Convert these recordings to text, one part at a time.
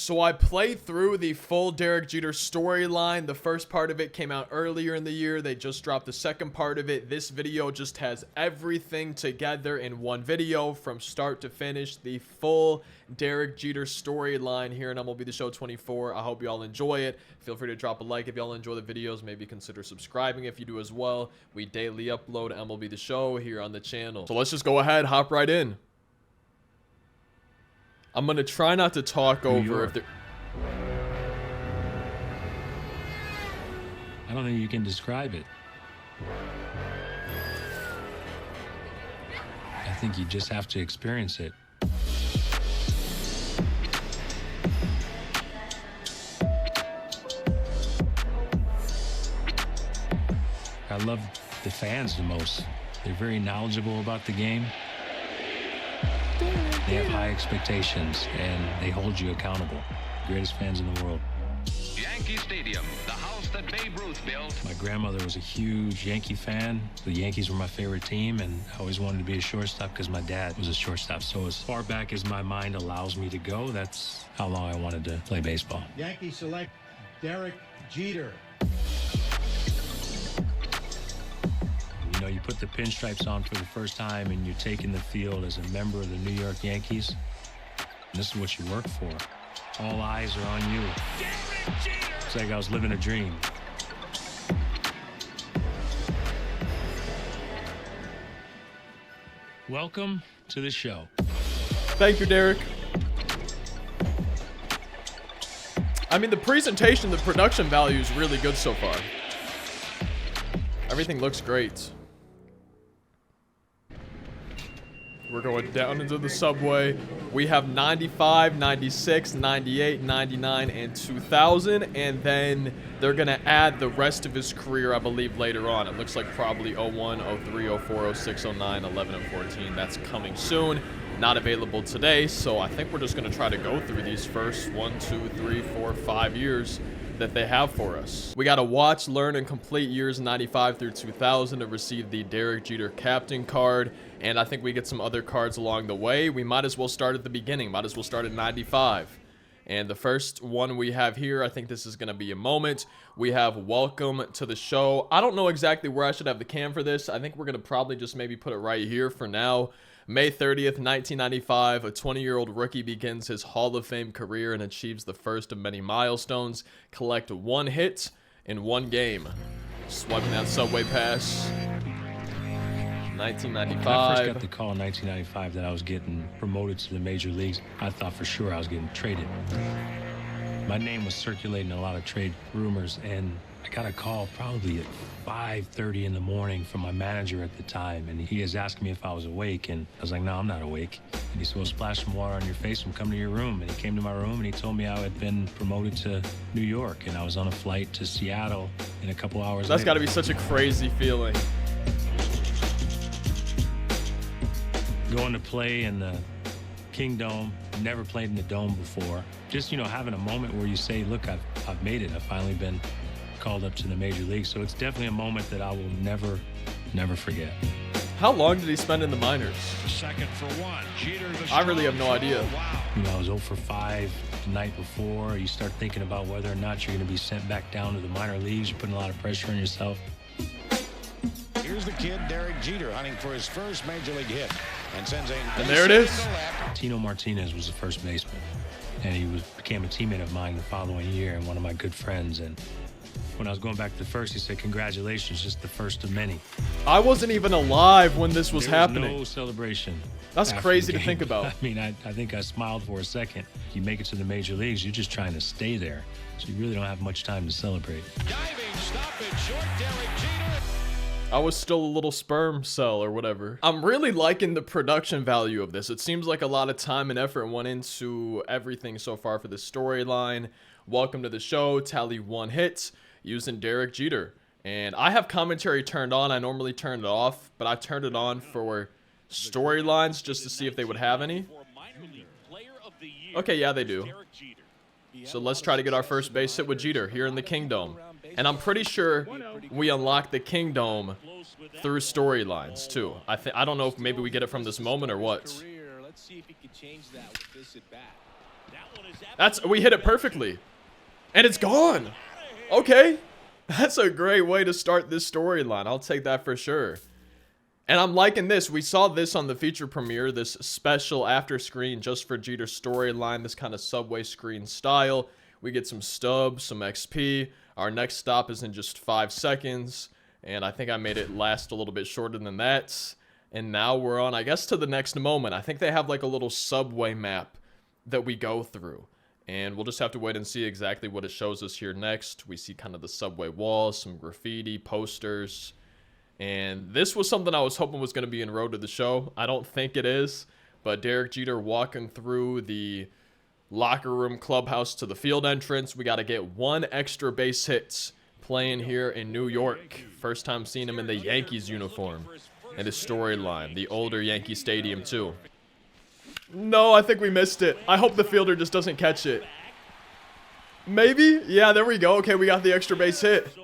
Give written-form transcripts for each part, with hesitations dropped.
So I played through the full Derek Jeter storyline. The first part of it came out earlier in the year. They just dropped the second part of it. This video just has everything together in one video from start to finish. The full Derek Jeter storyline here in MLB The Show 24. I hope y'all enjoy it. Feel free to drop a like if y'all enjoy the videos. Maybe consider subscribing if you do as well. We daily upload MLB The Show here on the channel. So let's just go ahead, hop right in. I'm gonna try not to talk over if there... I don't think you can describe it. I think you just have to experience it. I love the fans the most. They're very knowledgeable about the game. They have high expectations, and they hold you accountable. Greatest fans in the world. Yankee Stadium, the house that Babe Ruth built. My grandmother was a huge Yankee fan. The Yankees were my favorite team, and I always wanted to be a shortstop because my dad was a shortstop. So as far back as my mind allows me to go, that's how long I wanted to play baseball. Yankees select Derek Jeter. You know, you put the pinstripes on for the first time and you're taking the field as a member of the New York Yankees. And this is what you work for. All eyes are on you. It's like I was living a dream. Welcome to the show. Thank you, Derek. I mean, the presentation, the production value is really good so far. Everything looks great. We're going down into the subway. We have 95, 96, 98, 99, and 2000. And then they're going to add the rest of his career, I believe, later on. It looks like probably 01, 03, 04, 06, 09, 11, and 14. That's coming soon. Not available today. So I think we're just going to try to go through these first 1, 2, 3, 4, 5 years that they have for us. We got to watch, learn, and complete years 95 through 2000 to receive the Derek Jeter Captain card. And I think we get some other cards along the way. We might as well start at the beginning. Might as well start at 95. And the first one we have here, I think this is going to be a moment. We have welcome to the show. I don't know exactly where I should have the cam for this. I think we're going to probably just maybe put it right here for now. May 30th, 1995, a 20-year-old rookie begins his Hall of Fame career and achieves the first of many milestones. Collect 1 hit in 1 game. Swiping that subway pass. 1995. When I first got the call in 1995 that I was getting promoted to the major leagues, I thought for sure I was getting traded. My name was circulating a lot of trade rumors, and I got a call probably at 5:30 in the morning from my manager at the time, and he was asking me if I was awake, and I was like, no, I'm not awake. And he said, well, splash some water on your face and come to your room. And he came to my room and he told me I had been promoted to New York, and I was on a flight to Seattle in a couple hours That's later. got to be such a crazy feeling. Going to play in the Kingdome, never played in the Dome before. Just, you know, having a moment where you say, look, I've made it. I've finally been called up to the major league. So it's definitely a moment that I will never forget. How long did he spend in the minors? Second for 1. Jeter, I really have no idea. Wow. You know, I was 0 for 5 the night before. You start thinking about whether or not you're going to be sent back down to the minor leagues. You're putting a lot of pressure on yourself. Here's the kid, Derek Jeter, hunting for his first major league hit. And sends a And there it is. Tino Martinez was the first baseman. And he became a teammate of mine the following year and one of my good friends. And when I was going back to first, he said, congratulations, just the first of many. I wasn't even alive when this was happening. No celebration. That's after crazy the to game. think about. I mean, I think I smiled for a second. You make it to the major leagues, you're just trying to stay there. So you really don't have much time to celebrate. diving stop it short, Derek Jeter. I was still a little sperm cell or whatever. I'm really liking the production value of this. It seems like a lot of time and effort went into everything so far for the storyline. Welcome to the show. Tally 1 hits using Derek Jeter. And I have commentary turned on. I normally turn it off, but I turned it on for storylines just to see if they would have any. Okay, yeah, they do. So let's try to get our first base hit with Jeter here in the Kingdome. And I'm pretty sure we unlock the Kingdome through storylines too. I don't know if maybe we get it from this moment or what. Let's see if he can change that with this at bat. We hit it perfectly. And it's gone. Okay. That's a great way to start this storyline. I'll take that for sure. And I'm liking this. We saw this on the feature premiere, this special after screen just for Jeter's storyline, this kind of subway screen style. We get some stubs, some XP. Our next stop is in just 5 seconds. And I think I made it last a little bit shorter than that. And now we're on, I guess, to the next moment. I think they have like a little subway map that we go through. And we'll just have to wait and see exactly what it shows us here next. We see kind of the subway walls, some graffiti, posters. And this was something I was hoping was going to be in Road to the Show. I don't think it is. But Derek Jeter walking through the locker room clubhouse to the field entrance. We got to get 1 extra base hit playing here in New York. First time seeing him in the Yankees uniform. And his storyline, the older Yankee Stadium too. No, I think we missed it. I hope the fielder just doesn't catch it. Maybe? Yeah, there we go. Okay, we got the extra base hit.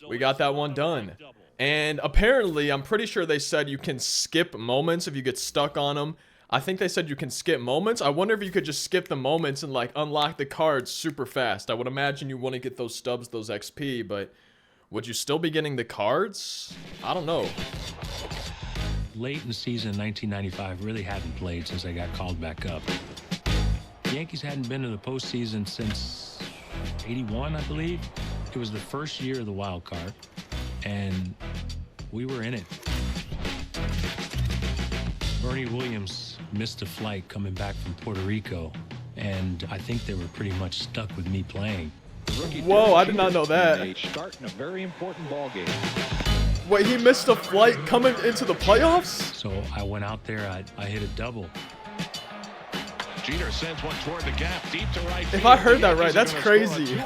We got that one done. And apparently, I'm pretty sure they said you can skip moments if you get stuck on them. I think they said you can skip moments. I wonder if you could just skip the moments and like unlock the cards super fast. I would imagine you want to get those stubs, those XP, but would you still be getting the cards? I don't know. Late in the season in 1995, really hadn't played since I got called back up. The Yankees hadn't been to the postseason since 81, I believe. It was the first year of the wild card, and we were in it. Bernie Williams missed a flight coming back from Puerto Rico, and I think they were pretty much stuck with me playing. Whoa, I did not know that. Starting a very important ball game. Wait, he missed a flight coming into the playoffs? So I went out there, I hit a double. Jeter sends one toward the gap, deep to right. If I heard that right, that's crazy.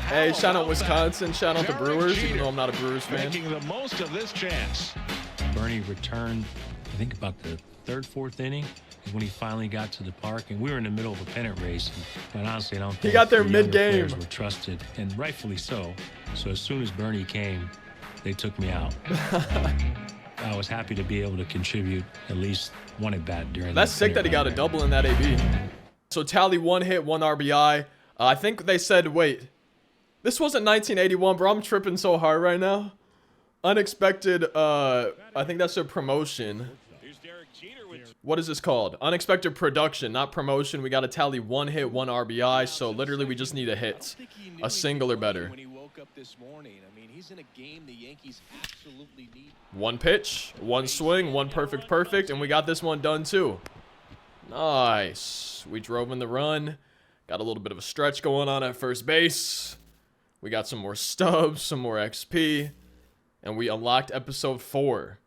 Hey, shout out Wisconsin, shout out the Brewers, even though I'm not a Brewers fan. Making the most of this chance. Bernie returned, I think about the 3rd, 4th inning is when he finally got to the park, and we were in the middle of a pennant race. And honestly, I don't think he got there the younger mid-game. players were trusted, and rightfully so. So as soon as Bernie came, they took me out. I was happy to be able to contribute at least 1 at bat during. That's sick that he got a double in that AB. So tally 1 hit, 1 RBI. I think they said, wait, this wasn't 1981, bro. I'm tripping so hard right now. Unexpected, I think that's a promotion. What is this called? Unexpected production, not promotion. We got to tally 1 hit, 1 RBI. So literally we just need a hit, a single or better. One pitch, 1 swing, 1 perfect, and we got this one done too. Nice. We drove in the run. Got a little bit of a stretch going on at first base. We got some more stubs, some more XP, and we unlocked episode 4.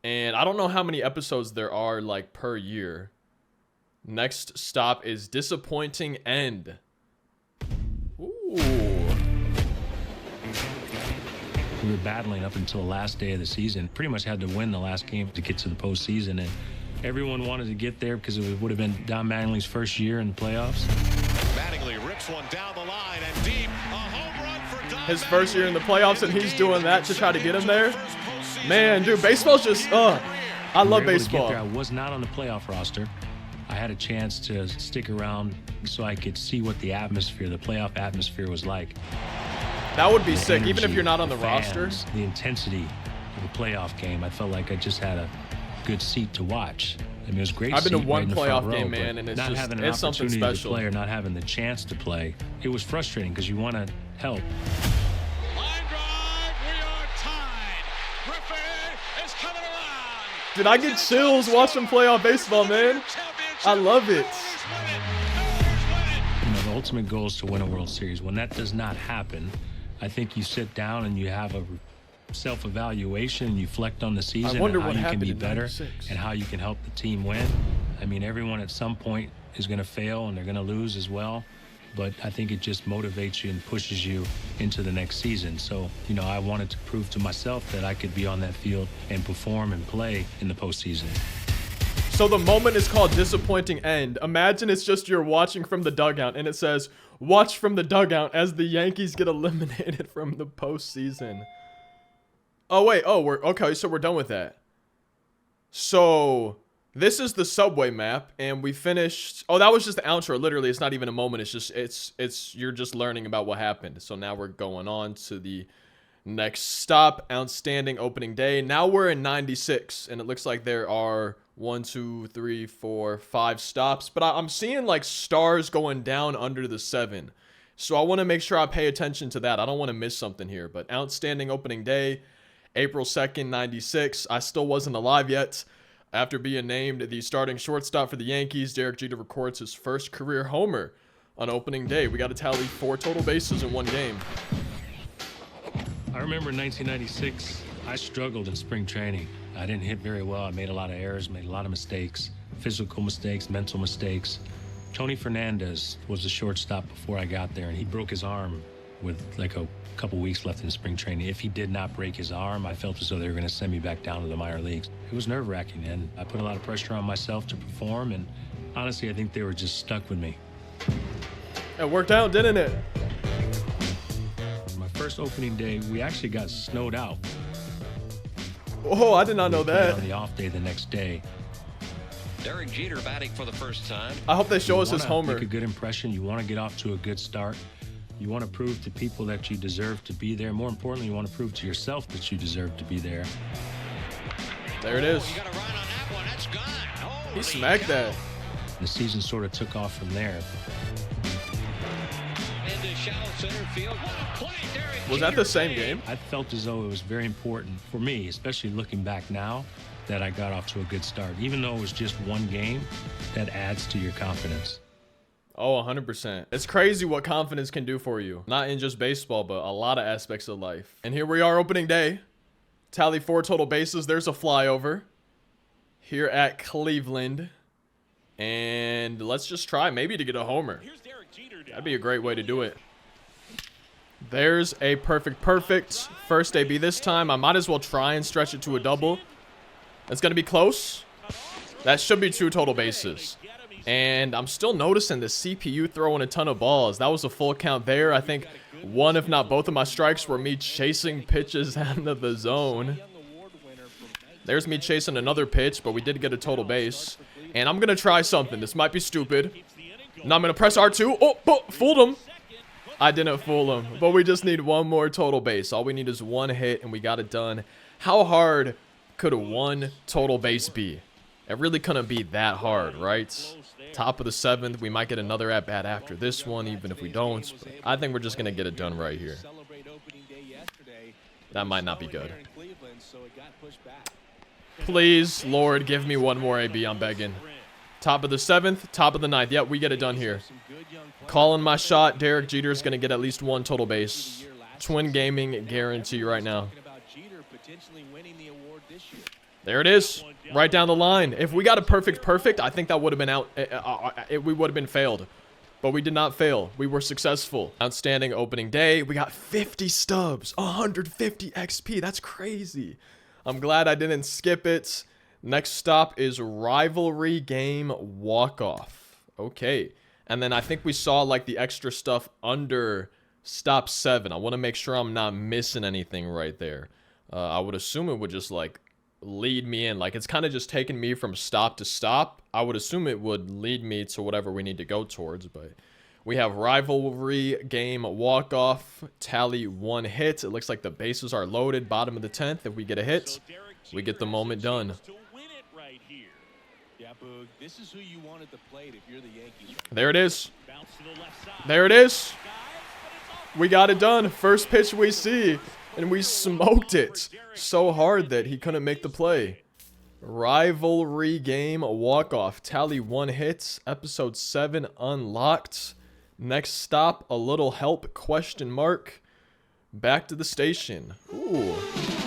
And I don't know how many episodes there are like per year. Next stop is Disappointing End. Ooh. We were battling up until the last day of the season. Pretty much had to win the last game to get to the postseason, and everyone wanted to get there because it would have been Don Mattingly's first year in the playoffs. Mattingly rips one down the line and deep. A home run for Don His first year in the playoffs, and he's doing that to try to get him there. Man, dude, baseball's just, I love baseball. I was not on the playoff roster. I had a chance to stick around so I could see what the atmosphere, the playoff atmosphere was like. That would be sick, Energy, even if you're not on the fans, roster. The intensity of a playoff game, I felt like I just had a good seat to watch. I mean, it was great. I've been to seat one right in the playoff front game, row, man, and it's not just, having an it's something opportunity special. to play or not having the chance to play, it was frustrating because you want to help. Line drive, we are tied. Griffey is coming around. Did I get chills watching playoff baseball, man? I love it. You know, the ultimate goal is to win a World Series. When that does not happen, I think you sit down and you have a self-evaluation and you reflect on the season and how you can be better and how you can help the team win. I mean, everyone at some point is going to fail and they're going to lose as well, but I think it just motivates you and pushes you into the next season. So, you know, I wanted to prove to myself that I could be on that field and perform and play in the postseason. So the moment is called Disappointing End. Imagine it's just you're watching from the dugout and it says, watch from the dugout as the Yankees get eliminated from the postseason. Oh, wait. Oh, okay. So we're done with that. So This is the subway map, and we finished. Oh, that was just the outro. Literally, it's not even a moment. It's just it's you're just learning about what happened. So now we're going on to the next stop. Outstanding opening day. Now we're in 96, and it looks like there are 1, 2, 3, 4, 5 stops. But I'm seeing like stars going down under the 7. So I want to make sure I pay attention to that. I don't want to miss something here. But outstanding opening day, April 2nd, 96. I still wasn't alive yet. After being named the starting shortstop for the Yankees, Derek Jeter records his first career homer on opening day. We got to tally 4 total bases in one game. I remember in 1996, I struggled in spring training. I didn't hit very well. I made a lot of errors, made a lot of mistakes, physical mistakes, mental mistakes. Tony Fernandez was the shortstop before I got there, and he broke his arm with like a couple weeks left in spring training. If he did not break his arm, I felt as though they were going to send me back down to the minor leagues. It was nerve-wracking, and I put a lot of pressure on myself to perform, and honestly, I think they were just stuck with me. It worked out, didn't it? My first opening day, we actually got snowed out. Oh, I did not know that. On the off day the next day. Derek Jeter batting for the first time. I hope they show us his homer. Make a good impression. You want to get off to a good start. You want to prove to people that you deserve to be there. More importantly, you want to prove to yourself that you deserve to be there. There it is. You got a run on that one. That's gone. He smacked that. The season sort of took off from there. Into shallow center field. What a play, Derek Was that the Jeter same made. game? I felt as though it was very important for me, especially looking back now, that I got off to a good start. Even though it was just one game, that adds to your confidence. Oh, 100%. It's crazy what confidence can do for you. Not in just baseball, but a lot of aspects of life. And here we are opening day. Tally 4 total bases. There's a flyover here at Cleveland. And let's just try maybe to get a homer. That'd be a great way to do it. There's a perfect. First AB this time. I might as well try and stretch it to a double. It's going to be close. That should be 2 total bases. And I'm still noticing the CPU throwing a ton of balls. That was a full count there. I think one, if not both of my strikes were me chasing pitches out of the zone. There's me chasing another pitch, but we did get a total base. And I'm going to try something. This might be stupid. Now I'm going to press R2. Oh, fooled him. I didn't fool him. But we just need one more total base. All we need is 1 hit, and we got it done. How hard could a 1 total base be? It really couldn't be that hard, right? Top of the 7th, we might get another at-bat after this one, even if we don't. But I think we're just going to get it done right here. That might not be good. Please, Lord, give me one more AB. I'm begging. Top of the 7th, top of the 9th. Yep, we get it done here. Calling my shot. Derek Jeter is going to get at least 1 total base. Twin Gaming guarantee right now. There it is. Right down the line. If we got a perfect, I think that would have been out. We would have been failed. But we did not fail. We were successful. Outstanding opening day. We got 50 stubs. 150 XP. That's crazy. I'm glad I didn't skip it. Next stop is rivalry game walk-off. Okay. And then I think we saw like the extra stuff under stop 7. I want to make sure I'm not missing anything right there. I would assume it would just like lead me in. Like it's kind of just taking me from stop to stop. I would assume it would lead me to whatever we need to go towards. But we have rivalry game walk-off. Tally 1 hit. It looks like the bases are loaded. Bottom of the 10th. If we get a hit, we get the moment done. There it is. There it is. We got it done. First pitch we see. And we smoked it so hard that he couldn't make the play. Rivalry game walk-off. Tally 1 hits. Episode 7 unlocked. Next stop, a little help, question mark. Back to the station. Ooh,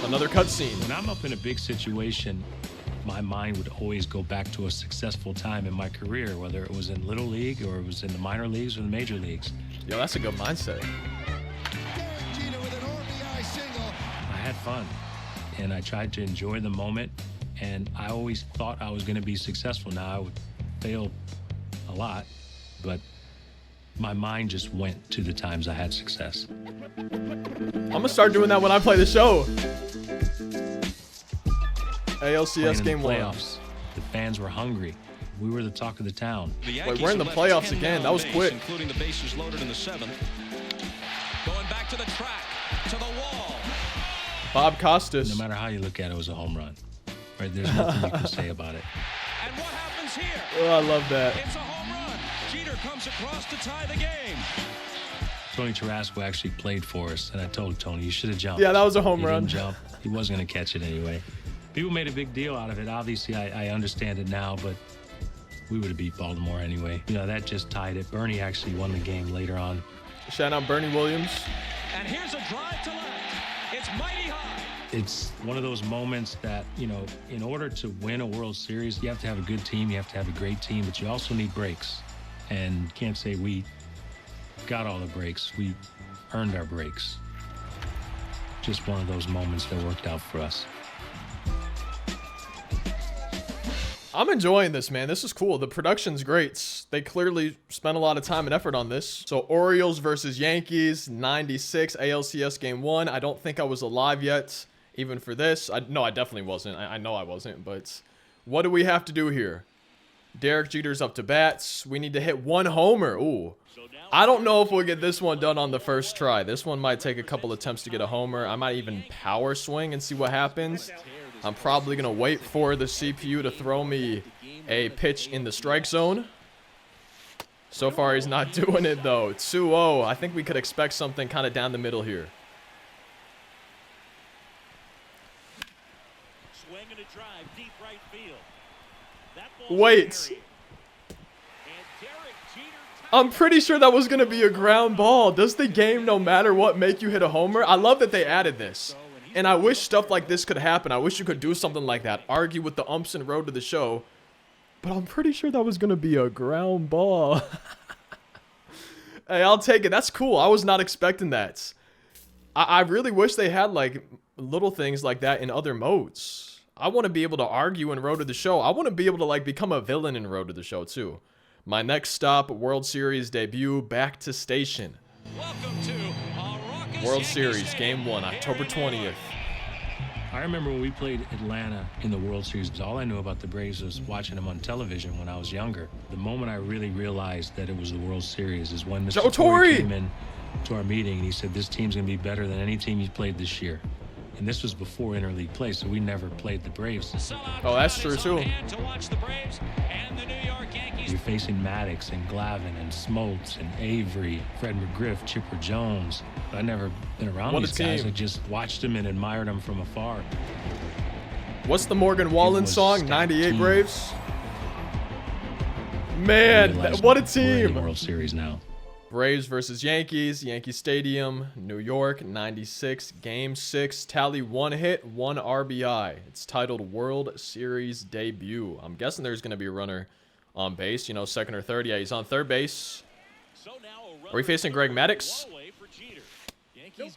another cutscene. When I'm up in a big situation, my mind would always go back to a successful time in my career, whether it was in Little League or it was in the minor leagues or the major leagues. Yo, that's a good mindset. I had fun, and I tried to enjoy the moment, and I always thought I was going to be successful. Now, I would fail a lot, but my mind just went to the times I had success. I'm going to start doing that when I play the show. ALCS game playoffs. The fans were hungry. We were the talk of the town. Wait, we're in the playoffs again. That was quick. Including the bases loaded in the 7th. Going back to the track, to the wall. Bob Costas. No matter how you look at it, it was a home run. Right? There's nothing you can say about it. And what happens here? Oh, I love that. It's a home run. Jeter comes across to tie the game. Tony Tarasco actually played for us, and I told Tony, you should have jumped. Yeah, that was a home He run. didn't jump. He wasn't going to catch it anyway. People made a big deal out of it. Obviously, I understand it now, but we would have beat Baltimore anyway. You know, that just tied it. Bernie actually won the game later on. Shout out Bernie Williams. And here's a drive to left. It's mighty high. It's one of those moments that, you know, in order to win a World Series, you have to have a good team, you have to have a great team, but you also need breaks. And can't say we got all the breaks. We earned our breaks. Just one of those moments that worked out for us. I'm enjoying this, man. This is cool. The production's great. They clearly spent a lot of time and effort on this. So Orioles versus Yankees, 96 ALCS Game 1. I don't think I was alive yet, even for this. No, I definitely wasn't. I know I wasn't, but what do we have to do here? Derek Jeter's up to bats. We need to hit 1 homer. Ooh. I don't know if we'll get this one done on the first try. This one might take a couple attempts to get a homer. I might even power swing and see what happens. I'm probably going to wait for the CPU to throw me a pitch in the strike zone. So far, he's not doing it, though. 2-0. I think we could expect something kind of down the middle here. Swing and a drive, deep right field. That ball's Wait. buried. And Derek Jeter I'm pretty sure that was going to be a ground ball. Does the game, no matter what, make you hit a homer? I love that they added this. And I wish stuff like this could happen. I wish you could do something like that. Argue with the umps and road to the show. But I'm pretty sure that was going to be a ground ball. Hey, I'll take it. That's cool. I was not expecting that. I really wish they had, like, little things like that in other modes. I want to be able to argue in road to the show. I want to be able to, like, become a villain in road to the show, too. My next stop, World Series debut, back to station. Welcome to World Series, Game 1, October 20th. I remember when we played Atlanta in the World Series, all I knew about the Braves was watching them on television when I was younger. The moment I really realized that it was the World Series is when Mr. Torre came in to our meeting and he said, this team's going to be better than any team you've played this year. And this was before interleague play, so we never played the Braves. Oh, that's true, too. You're facing Maddox and Glavine and Smoltz and Avery, Fred McGriff, Chipper Jones. I never been around these guys. I just watched them and admired them from afar. What's the Morgan Wallen song? 98 Braves? Man, what a team. We're in the World Series now. Braves versus Yankees, Yankee Stadium, New York, 96, Game 6, tally 1 hit, 1 RBI. It's titled World Series Debut. I'm guessing there's going to be a runner on base, you know, second or third. Yeah, he's on third base. Are we facing Greg Maddux?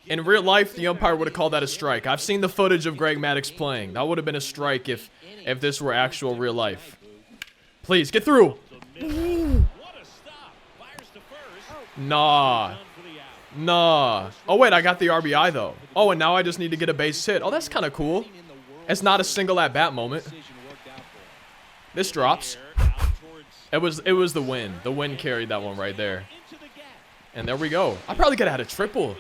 In real life, the umpire would have called that a strike. I've seen the footage of Greg Maddux playing. That would have been a strike if this were actual real life. Please, get through. Nah. Oh, wait, I got the RBI, though. Oh, and now I just need to get a base hit. Oh, that's kind of cool. It's not a single at-bat moment. This drops. It was the win. The win carried that one right there. And there we go. I probably could have had a triple.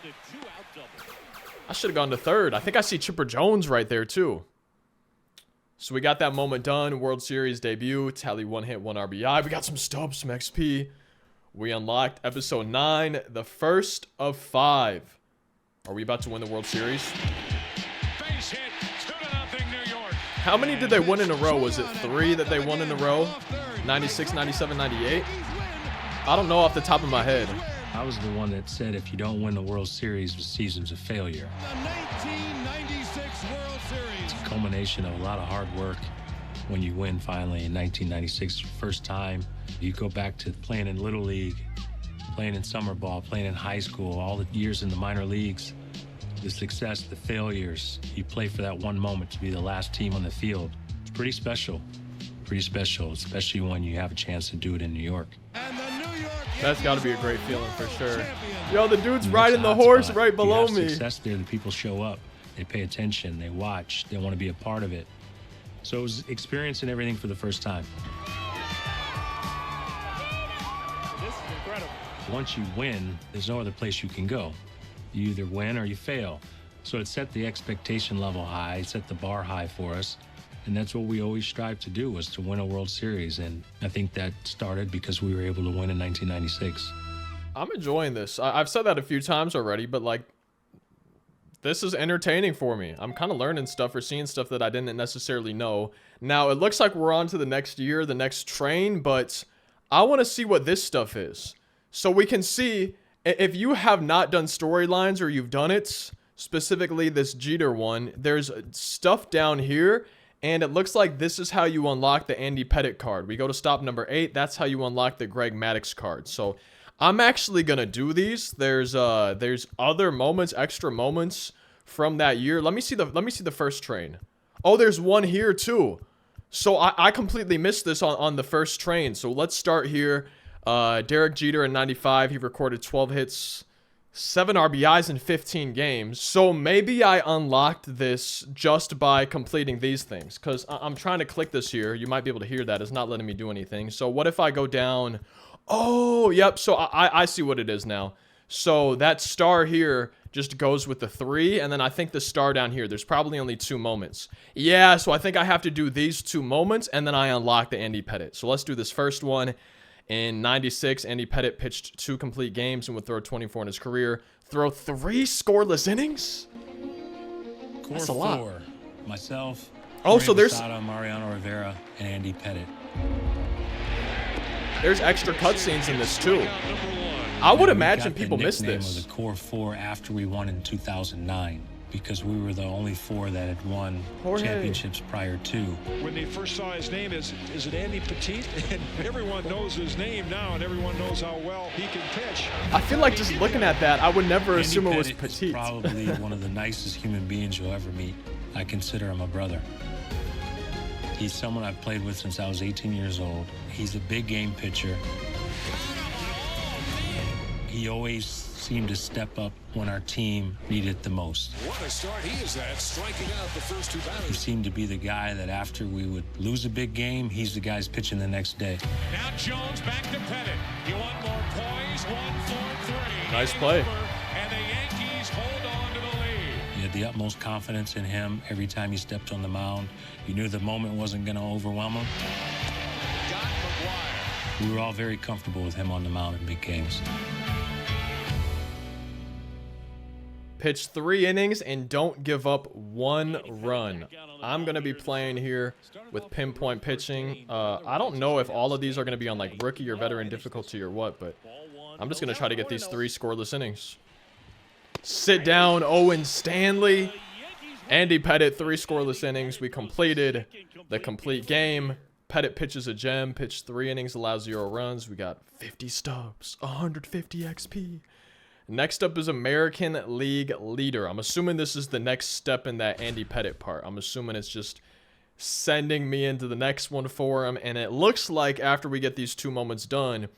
I should have gone to third. I think I see Chipper Jones right there, too. So we got that moment done. World Series debut. Tally 1 hit, 1 RBI. We got some stubs, some XP. We unlocked episode 9, the first of 5. Are we about to win the World Series? Base hit, 2-0 New York. How many did they win in a row? Was it 3 that they won in a row? 96, 97, 98? I don't know off the top of my head. I was the one that said if you don't win the World Series, the season's a failure. The 1996 World Series. It's a culmination of a lot of hard work. When you win finally in 1996, first time, you go back to playing in Little League, playing in summer ball, playing in high school, all the years in the minor leagues, the success, the failures. You play for that one moment to be the last team on the field. It's pretty special, especially when you have a chance to do it in New York. And the New York That's got to be a great feeling for sure. champion. Yo, the dude's And riding that's a the hot horse spot. right below you have me. Success there, the people show up. They pay attention, they watch, they want to be a part of it. So it was experiencing everything for the first time. This is incredible. Once you win, there's no other place you can go. You either win or you fail. So it set the expectation level high, it set the bar high for us. And that's what we always strive to do, was to win a World Series. And I think that started because we were able to win in 1996. I'm enjoying this. I've said that a few times already, but like, this is entertaining for me. I'm kind of learning stuff or seeing stuff that I didn't necessarily know. Now, it looks like we're on to the next year, the next train, but I want to see what this stuff is. So we can see, if you have not done storylines or you've done it, specifically this Jeter one, there's stuff down here, and it looks like this is how you unlock the Andy Pettitte card. We go to stop number 8. That's how you unlock the Greg Maddux card. So I'm actually going to do these. There's other moments, extra moments from that year. Let me see the first train. Oh, there's one here too. So I completely missed this on the first train. So let's start here. Derek Jeter in 95, he recorded 12 hits, 7 RBIs in 15 games. So maybe I unlocked this just by completing these things, because I'm trying to click this here. You might be able to hear that. It's not letting me do anything. So what if I go down? Oh, yep. So I see what it is now. So that star here just goes with the 3, and then I think the star down here, there's probably only 2 moments. Yeah, so I think I have to do these 2 moments, and then I unlock the Andy Pettitte. So let's do this first one. In 96, Andy Pettitte pitched 2 complete games and would throw 24 in his career. Throw 3 scoreless innings? That's a lot. 4, myself, Oh, so there's Posada, Mariano Rivera, and Andy Pettitte. There's extra cutscenes in this too. I would imagine people miss this. We got the nickname this. of the Core 4 after we won in 2009, because we were the only 4 that had won Jorge. championships prior to. When they first saw his name, is it Andy Pettitte? And everyone knows his name now, and everyone knows how well he can pitch. I feel like just looking at that, I would never Andy assume it was Pettitte is petite. probably one of the nicest human beings you'll ever meet. I consider him a brother. He's someone I've played with since I was 18 years old. He's a big game pitcher. He always seemed to step up when our team needed the most. What a start he is at, striking out the first 2 batters. He seemed to be the guy that after we would lose a big game, he's the guy's pitching the next day. Now Jones back to Pettitte. You want more poise? 1-4-3. Nice play. And the Yankees hold on to the lead. You had the utmost confidence in him every time he stepped on the mound. You knew the moment wasn't going to overwhelm him. Got McGuire. We were all very comfortable with him on the mound in big games. Pitch 3 innings and don't give up 1 run. I'm going to be playing here with pinpoint pitching. I don't know if all of these are going to be on like rookie or veteran difficulty or what, but I'm just going to try to get these 3 scoreless innings. Sit down, Owen Stanley. Andy Pettitte, 3 scoreless innings. We completed the complete game. Pettitte pitches a gem. Pitched 3 innings, allows 0 runs. We got 50 stubs, 150 XP. Next up is American League Leader. I'm assuming this is the next step in that Andy Pettitte part. I'm assuming it's just sending me into the next one for him. And it looks like after we get these 2 moments done,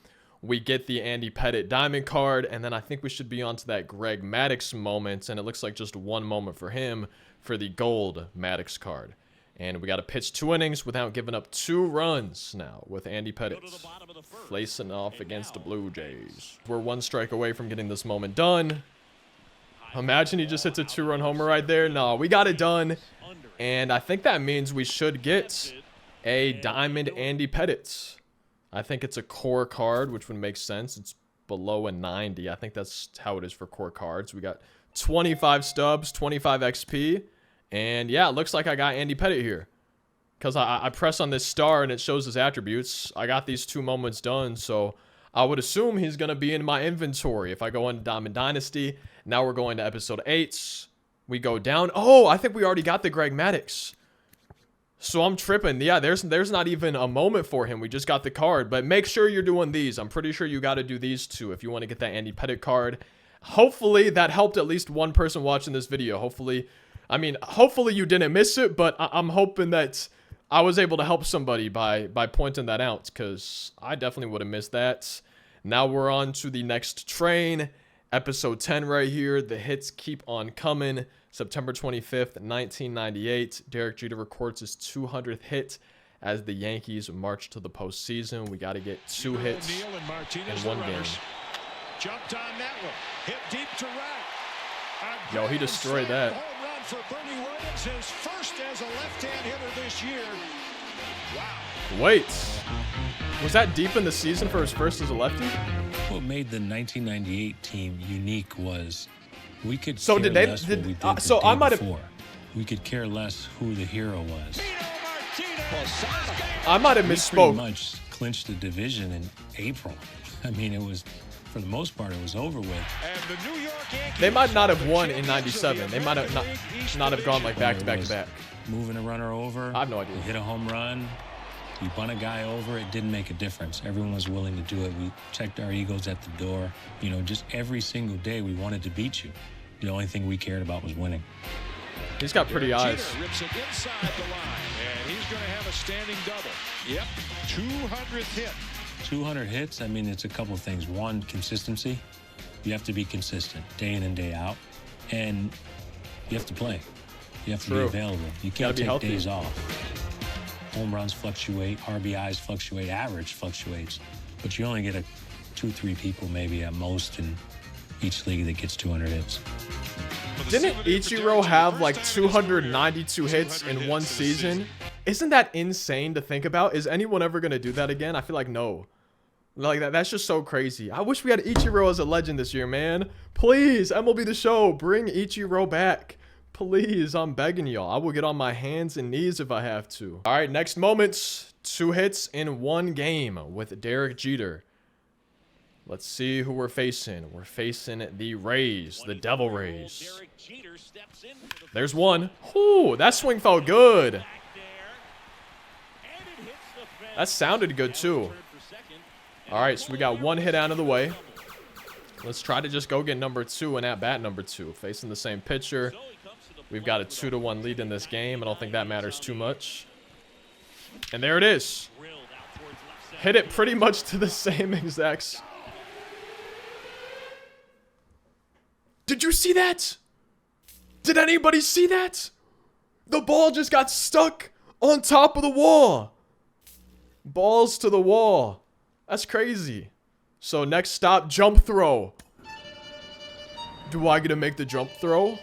we get the Andy Pettitte diamond card. And then I think we should be on to that Greg Maddux moment. And it looks like just 1 moment for him for the gold Maddux card. And we got to pitch 2 innings without giving up 2 runs now with Andy Pettitte facing off against the Blue Jays. We're 1 strike away from getting this moment done. Imagine he just hits a 2-run homer right there. No, we got it done. And I think that means we should get a diamond Andy Pettitte. I think it's a core card, which would make sense. It's below a 90. I think that's how it is for core cards. We got 25 stubs, 25 XP. And yeah, it looks like I got Andy Pettitte here. Because I press on this star and it shows his attributes. I got these 2 moments done, so I would assume he's going to be in my inventory. If I go into Diamond Dynasty, now we're going to episode 8. We go down. Oh, I think we already got the Greg Maddux. So I'm tripping. Yeah, there's not even a moment for him. We just got the card. But make sure you're doing these. I'm pretty sure you got to do these 2 if you want to get that Andy Pettitte card. Hopefully that helped at least 1 person watching this video. Hopefully you didn't miss it, but I'm hoping that I was able to help somebody by pointing that out, because I definitely would have missed that. Now we're on to the next train, episode 10 right here. The hits keep on coming. September 25th, 1998, Derek Jeter records his 200th hit as the Yankees march to the postseason. We got to get 2 hits in one game. Jumped on that one. Hit deep to right. Yo, he destroyed that. Home run for Bernie Williams, his first as a left-hand hitter this year. Wow. Wait, was that deep in the season for his first as a lefty? What made the 1998 team unique was we could So care did they? less what we did So the I day might have. before. We could care less who the hero was. I might have We pretty misspoke. much clinched the division in April. I mean, it was, for the most part, it was over with. And the New York Yankees They might not have won in '97. They might have not have gone like back to back to back. Moving a runner over. I have no idea. You hit a home run. You bunt a guy over. It didn't make a difference. Everyone was willing to do it. We checked our egos at the door. You know, just every single day we wanted to beat you. The only thing we cared about was winning. He's got pretty eyes. Jeter rips it inside the line, and he's going to have a standing double. Yep, 200th hit. 200 hits, I mean, it's a couple of things. One, consistency. You have to be consistent day in and day out. And you have to play. You have to be available. You can't take days off. Home runs fluctuate, RBIs fluctuate, average fluctuates. But you only get 2-3 people maybe at most in each league that gets 200 hits. Didn't Ichiro have like 292 hits in one season? Isn't that insane to think about? Is anyone ever going to do that again? I feel like no. Like that's just so crazy. I wish we had Ichiro as a legend this year, man. Please, MLB The Show, bring Ichiro back. Please, I'm begging y'all. I will get on my hands and knees if I have to. All right, next moments. 2 hits in one game with Derek Jeter. Let's see who we're facing. We're facing the Rays, the Devil Rays. There's one. Ooh, that swing felt good. That sounded good too. All right, so we got 1 hit out of the way. Let's try to just go get number 2 and at bat number 2. Facing the same pitcher. We've got a 2-1 lead in this game. I don't think that matters too much. And there it is. Hit it pretty much to the same exact. Did you see that? Did anybody see that? The ball just got stuck on top of the wall. Balls to the wall. That's crazy. So next stop, jump throw. Do I get to make the jump throw?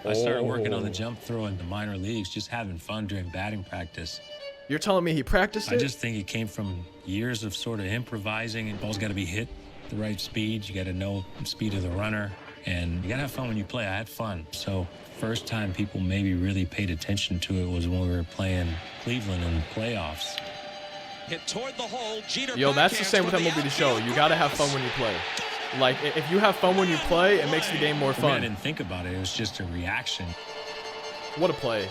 I started working on the jump throw in the minor leagues, just having fun during batting practice. You're telling me he practiced it? I just think it came from years of sort of improvising, and ball's got to be hit the right speed. You got to know the speed of the runner, and you got to have fun when you play. I had fun. So first time people maybe really paid attention to it was when we were playing Cleveland in the playoffs. Hit toward the hole. Jeter Yo, that's the same with MLB The Show. You got to have fun when you play. Like, if you have fun when you play, it makes the game more fun. I didn't think about it. It was just a reaction. What a play.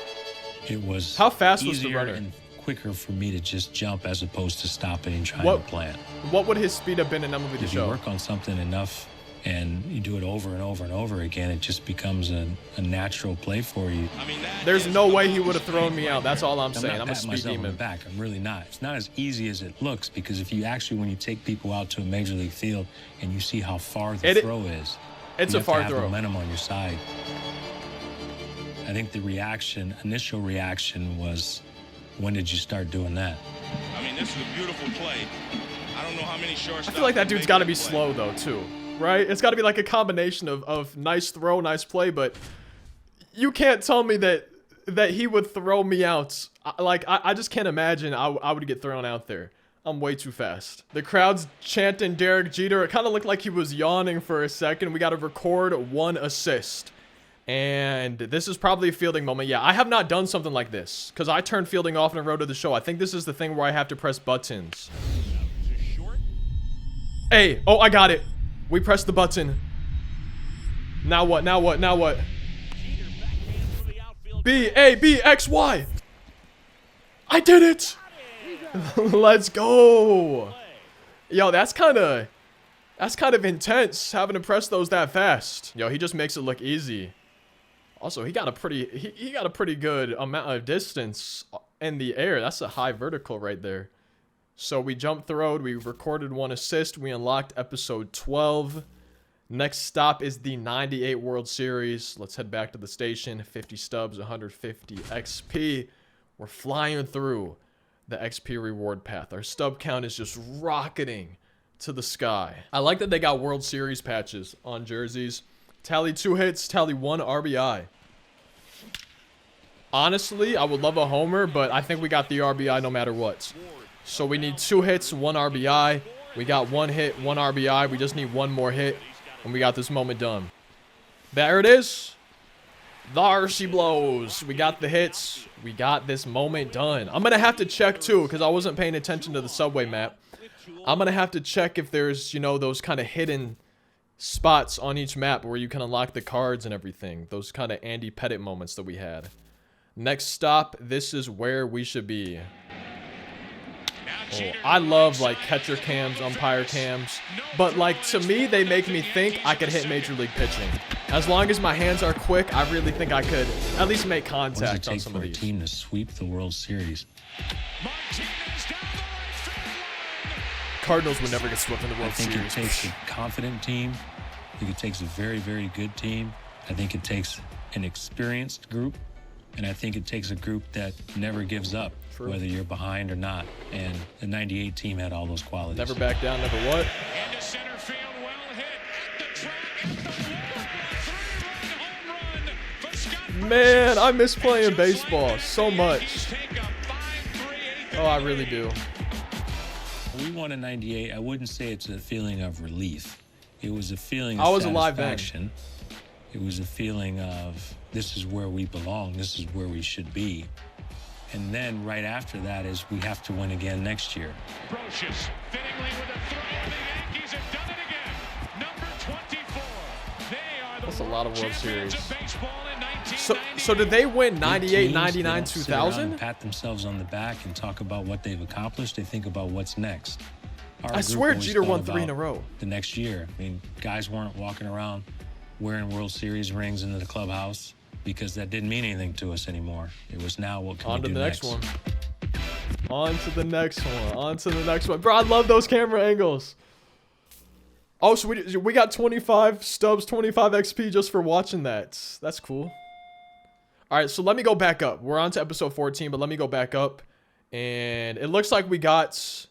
It was how fast was the runner? And quicker for me to just jump as opposed to stopping and trying to plant. What would his speed have been in MLB The Show? If you work on something enough and you do it over and over and over again, it just becomes a natural play for you. I mean, there's no way he would have thrown me out. That's all I'm saying. I'm a speed demon. Back. I'm really not. It's not as easy as it looks, because if you actually, when you take people out to a major league field and you see how far the throw is, it's you a far have to have throw. momentum on your side. I think the initial reaction was, when did you start doing that? I mean, this is a beautiful play. I don't know how many shortstops. I feel like that dude's got to be slow though too. Right? It's got to be like a combination of nice throw, nice play, but you can't tell me that he would throw me out. I just can't imagine I would get thrown out there. I'm way too fast. The crowd's chanting Derek Jeter. It kind of looked like he was yawning for a second. We got to record 1 assist. And this is probably a fielding moment. Yeah, I have not done something like this because I turned fielding off in a road to the show. I think this is the thing where I have to press buttons. Hey, oh, I got it. We pressed the button. Now what? Now what? Now what? B, A, B, X, Y. I did it. Let's go. Yo, that's kind of intense having to press those that fast. Yo, he just makes it look easy. Also, he got a pretty good amount of distance in the air. That's a high vertical right there. So we jump throwed, we recorded 1 assist, we unlocked episode 12. Next stop is the 98 World Series. Let's head back to the station. 50 stubs, 150 XP. We're flying through the XP reward path. Our stub count is just rocketing to the sky. I like that they got World Series patches on jerseys. Tally 2 hits, tally 1 RBI. Honestly, I would love a homer, but I think we got the RBI no matter what. So we need 2 hits, 1 RBI. We got 1 hit, 1 RBI. We just need 1 more hit, and we got this moment done. There it is. There she blows. We got the hits. We got this moment done. I'm going to have to check, too, because I wasn't paying attention to the subway map. I'm going to have to check if there's, you know, those kind of hidden spots on each map where you can unlock the cards and everything. Those kind of Andy Pettitte moments that we had. Next stop, this is where we should be. Oh, I love like catcher cams, umpire cams, but like to me they make me think I could hit major league pitching. As long as my hands are quick, I really think I could at least make contact on some of these. What does it take for a team to sweep the World Series? Cardinals would never get swept in the World Series. I think it takes a confident team. I think it takes a very, very good team. I think it takes an experienced group. And I think it takes a group that never gives up, whether you're behind or not. And the 98 team had all those qualities. Never back down, never what? Into center field, well hit. At the track, home run for Scott. Man, I miss playing baseball so much. Oh, I really do. We won in 98. I wouldn't say it's a feeling of relief. It was a feeling of satisfaction. Alive then. It was a feeling of, this is where we belong. This is where we should be. And then right after that is we have to win again next year. Brocious, fittingly with a throw. The Yankees have done it again. Number 24. They are the That's a lot of World Series. of baseball in So did they win 98, 99, 2000? Pat themselves on the back and talk about what they've accomplished. They think about what's next. I swear Jeter won 3 in a row. The next year. I mean, guys weren't walking around wearing World Series rings into the clubhouse because that didn't mean anything to us anymore. It was now what can we do next? On to the next one. On to the next one. On to the next one. Bro, I love those camera angles. Oh, so we got 25 stubs, 25 XP just for watching that. That's cool. All right, so let me go back up. We're on to episode 14, but let me go back up. And it looks like we got...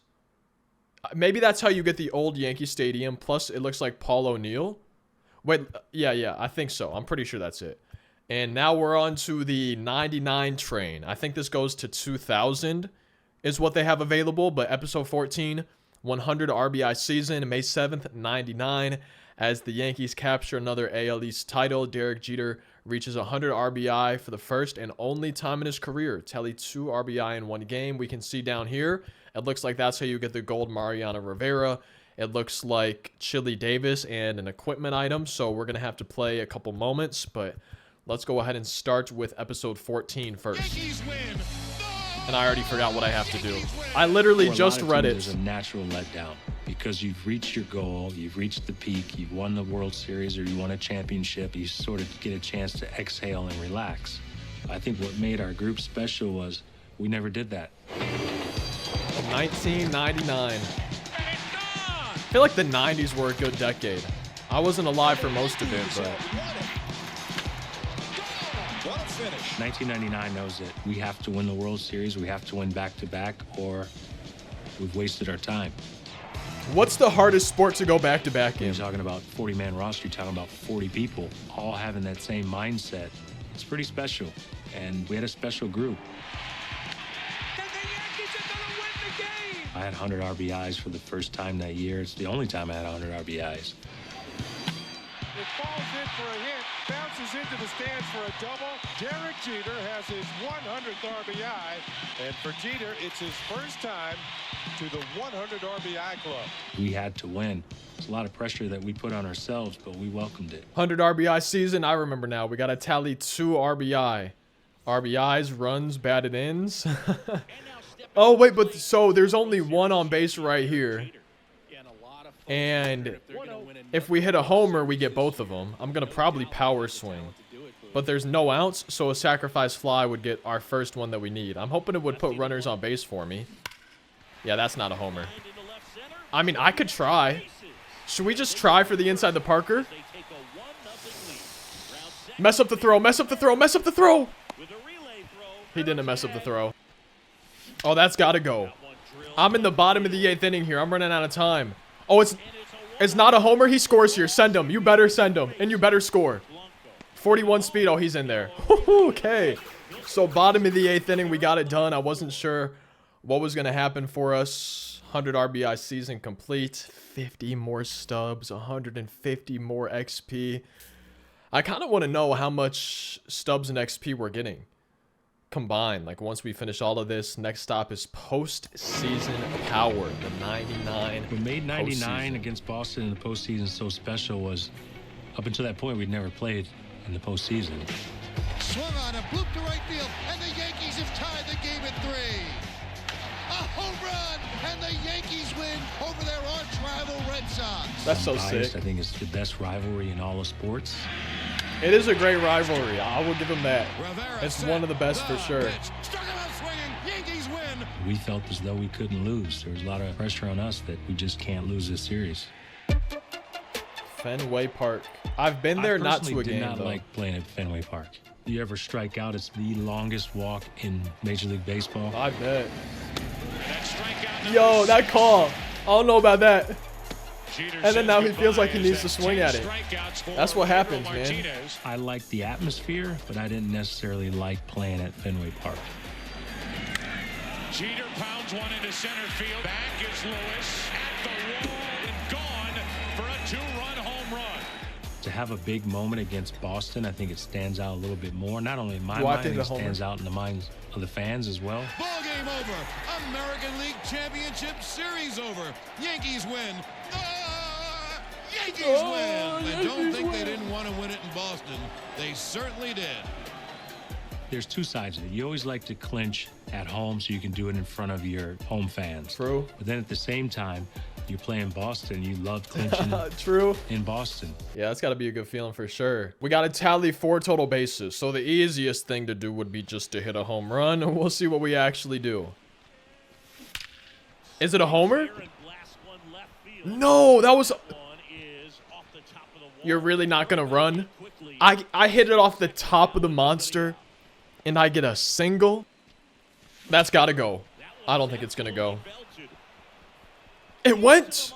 Maybe that's how you get the old Yankee Stadium. Plus, it looks like Paul O'Neill. Wait, yeah, I think so. I'm pretty sure that's it. And now we're on to the 99 train. I think this goes to 2000 is what they have available. But episode 14, 100 RBI season, May 7th, 99. As the Yankees capture another AL East title, Derek Jeter reaches 100 RBI for the first and only time in his career. Tally 2 RBI in one game. We can see down here, it looks like that's how you get the gold Mariano Rivera. It looks like Chili Davis and an equipment item, so we're going to have to play a couple moments, but let's go ahead and start with episode 14 first. And I already forgot what I have to do. I literally just read it. There's a natural letdown because you've reached your goal, you've reached the peak, you've won the World Series or you won a championship, you sort of get a chance to exhale and relax. I think what made our group special was we never did that. 1999. I feel like the 90s were a good decade. I wasn't alive for most of it, but... 1999 knows that we have to win the World Series, we have to win back-to-back, or we've wasted our time. What's the hardest sport to go back-to-back in? You're talking about 40-man roster, you're talking about 40 people, all having that same mindset. It's pretty special, and we had a special group. I had 100 RBIs for the first time that year. It's the only time I had 100 RBIs. It falls in for a hit, bounces into the stands for a double. Derek Jeter has his 100th RBI, and for Jeter, it's his first time to the 100 RBI club. We had to win. It's a lot of pressure that we put on ourselves, but we welcomed it. 100 RBI season, I remember now. We got to tally 2 RBI. RBIs, runs, batted ins. Oh, wait, but so there's only 1 on base right here. And if we hit a homer, we get both of them. I'm going to probably power swing. But there's no outs, so a sacrifice fly would get our first one that we need. I'm hoping it would put runners on base for me. Yeah, that's not a homer. I mean, I could try. Should we just try for the inside the Parker? Mess up the throw. Mess up the throw. Mess up the throw. He didn't mess up the throw. Oh, that's got to go. I'm in the bottom of the 8th inning here. I'm running out of time. Oh, it's not a homer. He scores here. Send him. You better send him. And you better score. 41 speed. Oh, he's in there. Okay. So bottom of the 8th inning, we got it done. I wasn't sure what was going to happen for us. 100 RBI season complete. 50 more stubs. 150 more XP. I kind of want to know how much stubs and XP we're getting combined. Like once we finish all of this, next stop is postseason power. The 99. What made 99 against Boston in the postseason so special was up until that point we'd never played in the postseason. Swung on and blooped to right field, and the Yankees have tied the game at 3. A home run, and the Yankees win over their arch rival Red Sox. That's so biased. sick. I think it's the best rivalry in all of sports. It is a great rivalry. I will give him that. It's one of the best for sure. Struck him out swinging. Yankees win. We felt as though we couldn't lose. There was a lot of pressure on us that we just can't lose this series. Fenway Park. I've been there, not to a game, though. I did not like playing at Fenway Park. You ever strike out, it's the longest walk in Major League Baseball. I bet. Yo, that call. I don't know about that. And then now he feels like he needs to swing at it. That's what happens, man. I liked the atmosphere, but I didn't necessarily like playing at Fenway Park. Jeter pounds one into center field. Back is Lewis at the wall and gone for a 2-run home run. To have a big moment against Boston, I think it stands out a little bit more. Not only in my mind, I think it stands out in the minds of the fans as well. Ball game over. American League Championship Series over. Yankees win. Yankees win. And don't think they didn't want to win it in Boston. They certainly did. There's two sides of it. You always like to clinch at home so you can do it in front of your home fans. True. But then at the same time, you play in Boston, you love clinching True. in Boston. Yeah, that's got to be a good feeling for sure. We got to tally 4 total bases. So the easiest thing to do would be just to hit a home run. We'll see what we actually do. Is it a homer? No, that was... You're really not going to run? I hit it off the top of the monster, and I get a single? That's got to go. I don't think it's going to go. It went!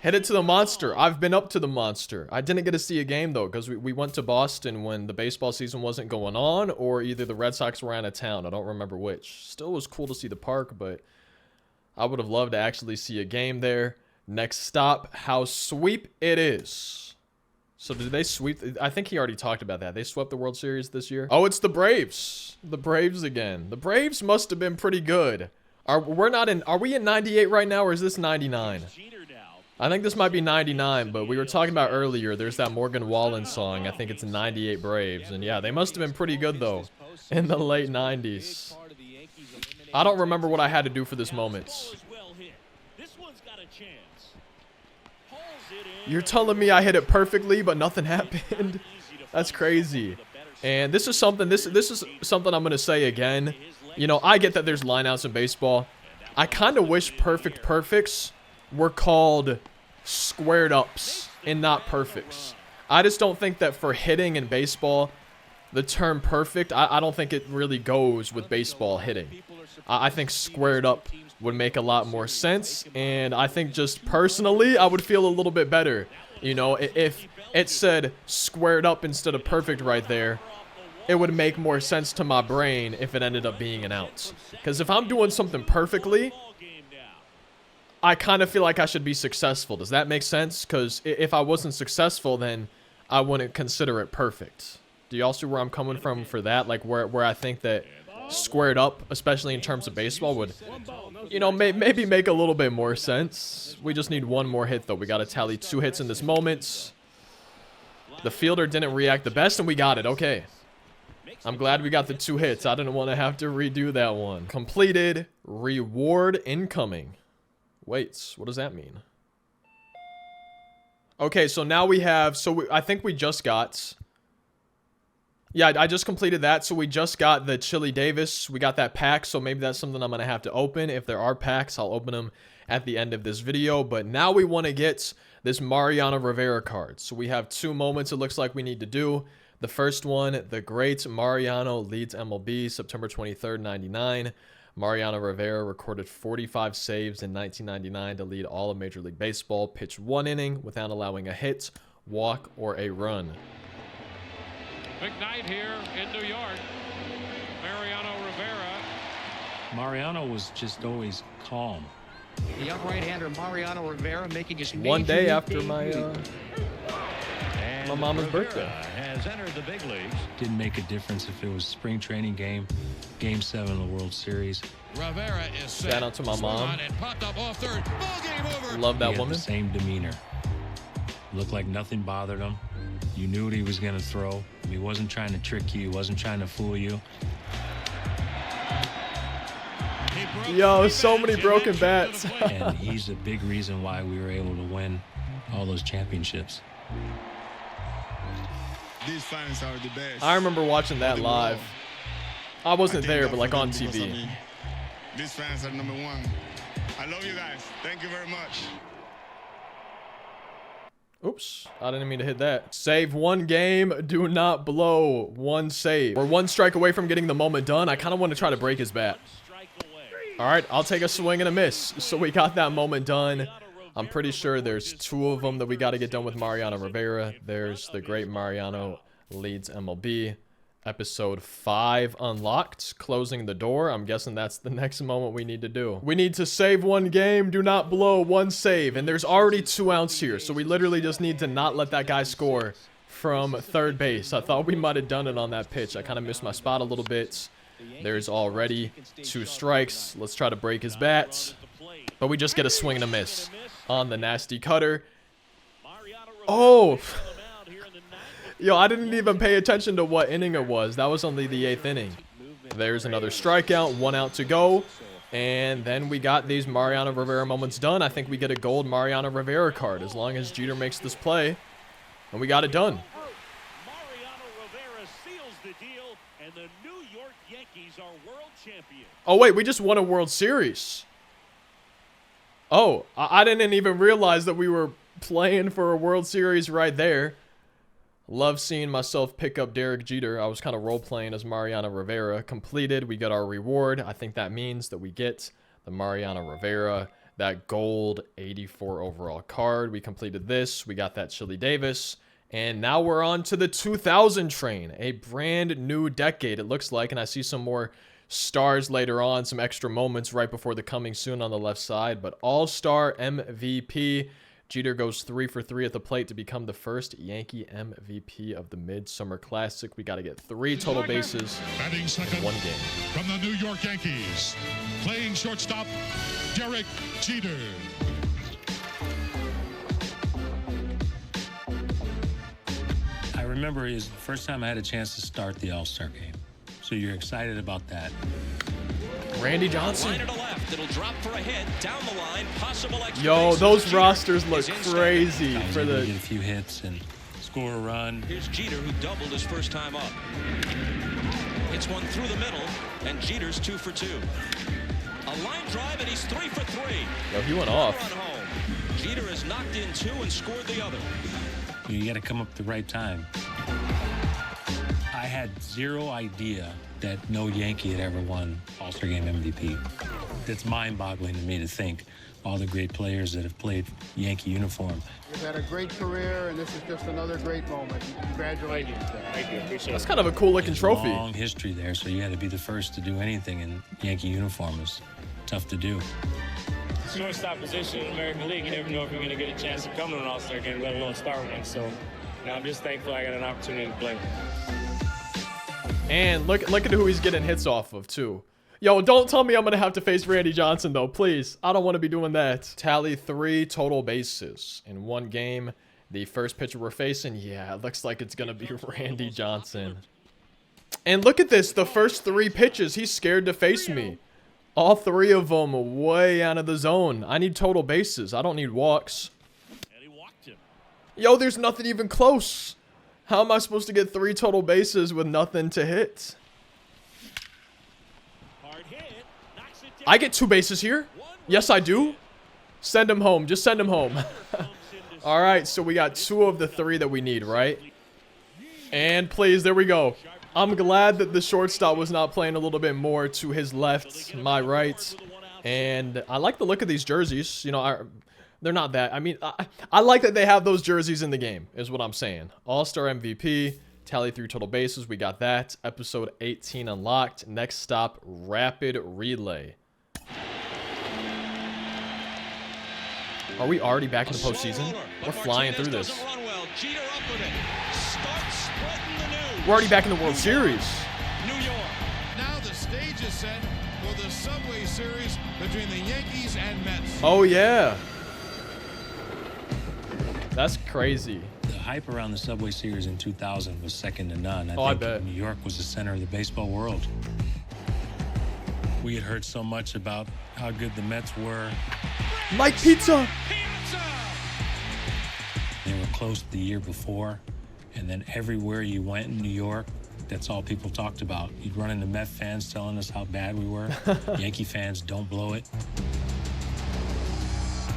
Hit it to the monster. I've been up to the monster. I didn't get to see a game, though, because we went to Boston when the baseball season wasn't going on, or either the Red Sox were out of town. I don't remember which. Still was cool to see the park, but I would have loved to actually see a game there. Next stop, how sweep it is. So did they sweep? I think he already talked about that. They swept the World Series this year. Oh, it's the Braves. The Braves again. The Braves must have been pretty good. Are we in 98 right now, or is this 99? I think this might be 99, but we were talking about earlier, there's that Morgan Wallen song. I think it's 98 Braves. And yeah, they must have been pretty good, though, in the late 90s. I don't remember what I had to do for this moment. You're telling me I hit it perfectly, but nothing happened? That's crazy. And this is something I'm going to say again. You know, I get that there's lineouts in baseball. I kind of wish perfect perfects were called squared ups and not perfects. I just don't think that for hitting in baseball, the term perfect, I don't think it really goes with baseball hitting. I think squared up would make a lot more sense, and I think just personally, I would feel a little bit better. You know, if it said squared up instead of perfect right there, it would make more sense to my brain if it ended up being an out. Because if I'm doing something perfectly, I kind of feel like I should be successful. Does that make sense? Because if I wasn't successful, then I wouldn't consider it perfect. Do y'all see where I'm coming from for that? Like where I think that squared up, especially in terms of baseball, would, you know, maybe make a little bit more sense. We just need one more hit, though. We got to tally 2 hits in this moment. The fielder didn't react the best, and we got it. Okay. I'm glad we got the 2 hits. I didn't want to have to redo that one. Completed. Reward incoming. Wait, what does that mean? Okay, so now we have... I think we just got... Yeah, I just completed that, so we just got the Chili Davis. We got that pack, so maybe that's something I'm going to have to open. If there are packs, I'll open them at the end of this video. But now we want to get this Mariano Rivera card. So we have 2 moments it looks like we need to do. The first one, the great Mariano leads MLB, September 23rd, 99. Mariano Rivera recorded 45 saves in 1999 to lead all of Major League Baseball, pitched 1 inning without allowing a hit, walk, or a run. Big night here in New York. Mariano Rivera. Mariano was just always calm. The young right-hander Mariano Rivera making his one day after my mama's birthday. Has entered the big leagues. Didn't make a difference if it was spring training game, Game 7 of the World Series. Rivera is set. Shout out to my mom. And popped up off third. Ball game over. Love that He had woman. the same demeanor. Looked like nothing bothered him. You knew what he was going to throw. He wasn't trying to trick you. He wasn't trying to fool you. Yo, so many broken bats. And he's a big reason why we were able to win all those championships. These fans are the best. I remember watching that live. I wasn't there, but like on TV. These fans are number 1. I love you guys. Thank you very much. Oops, I didn't mean to hit that. Save 1 game, do not blow 1 save. We're 1 strike away from getting the moment done. I kind of want to try to break his bat. All right, I'll take a swing and a miss. So we got that moment done. I'm pretty sure there's 2 of them that we got to get done with Mariano Rivera. There's the great Mariano leads MLB. Episode 5 unlocked, closing the door. I'm guessing that's the next moment we need to do. We need to save 1 game, do not blow 1 save. And there's already 2 outs here. So we literally just need to not let that guy score from third base. I thought we might have done it on that pitch. I kind of missed my spot a little bit. There's already 2 strikes. Let's try to break his bat. But we just get a swing and a miss on the nasty cutter. Oh! Yo, I didn't even pay attention to what inning it was. That was only the 8th inning. There's another strikeout, 1 out to go. And then we got these Mariano Rivera moments done. I think we get a gold Mariano Rivera card as long as Jeter makes this play. And we got it done. Mariano Rivera seals the deal, and the New York Yankees are world champions. Oh, wait, we just won a World Series. Oh, I didn't even realize that we were playing for a World Series right there. Love seeing myself pick up Derek Jeter. I was kind of role-playing as Mariano Rivera. Completed. We got our reward. I think that means that we get the Mariano Rivera, that gold 84 overall card. We completed this. We got that Chili Davis. And now we're on to the 2000 train. A brand new decade, it looks like. And I see some more stars later on. Some extra moments right before the coming soon on the left side. But All-Star MVP. Jeter goes 3 for 3 at the plate to become the first Yankee MVP of the Midsummer Classic. We got to get 3 total bases in 1 game. From the New York Yankees, playing shortstop, Derek Jeter. I remember it was the first time I had a chance to start the All-Star game. So you're excited about that. Randy Johnson. Line to left. It'll drop for a hit. Down the line. Possible extra Yo, bases. those Jeter rosters look is in crazy I was for able to the... get a few hits and score a run. Here's Jeter, who doubled his first time up. Hits one through the middle, and Jeter's 2 for 2. A line drive, and he's 3 for 3. Yo, he went off. Run home. Jeter has knocked in 2 and scored the other. You got to come up at the right time. I had 0 idea that no Yankee had ever won All-Star Game MVP. That's mind-boggling to me to think all the great players that have played Yankee uniform. You've had a great career, and this is just another great moment. Congratulations. Thank you. Appreciate That's kind of a cool-looking trophy. Long history there, so you had to be the first to do anything in Yankee uniform. Is tough to do. Shortstop position in the American League, you never know if you're going to get a chance to come to an All-Star game, let alone start one. So I'm just thankful I got an opportunity to play. And look at who he's getting hits off of, too. Yo, don't tell me I'm going to have to face Randy Johnson, though. Please. I don't want to be doing that. Tally 3 total bases in 1 game. The first pitcher we're facing, yeah, it looks like it's going to be Randy Johnson. And look at this. The first 3 pitches, he's scared to face me. All 3 of them way out of the zone. I need total bases. I don't need walks. Yo, there's nothing even close. How am I supposed to get 3 total bases with nothing to hit? I get 2 bases here. Yes, I do. Send him home. Just send him home. All right, so we got 2 of the 3 that we need, right? And please, there we go. I'm glad that the shortstop was not playing a little bit more to his left, my right. And I like the look of these jerseys. You know, they're not that. I mean, I like that they have those jerseys in the game, is what I'm saying. All-Star MVP, tally 3 total bases. We got that. Episode 18 unlocked. Next stop, Rapid Relay. Are we already back in the postseason? We're flying through this. We're already back in the World Series. New York. Now the stage is set for the Subway Series between the Yankees and Mets. Oh, yeah. That's crazy. The hype around the Subway Series in 2000 was second to none. I bet. New York was the center of the baseball world. We had heard so much about how good the Mets were. Mike Pizza! They were close the year before, and then everywhere you went in New York, that's all people talked about. You'd run into Met fans telling us how bad we were. Yankee fans, don't blow it.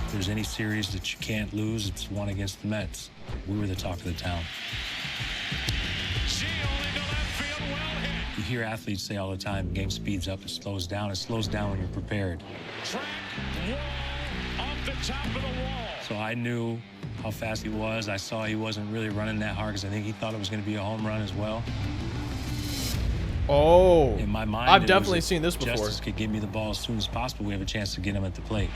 If there's any series that you can't lose, it's one against the Mets. We were the talk of the town. You hear athletes say all the time, game speeds up, it slows down. It slows down when you're prepared. Track wall off the top of the wall. So I knew how fast he was. I saw he wasn't really running that hard because I think he thought it was going to be a home run as well. Oh, in my mind, I've definitely seen this before. Justice could give me the ball as soon as possible. We have a chance to get him at the plate.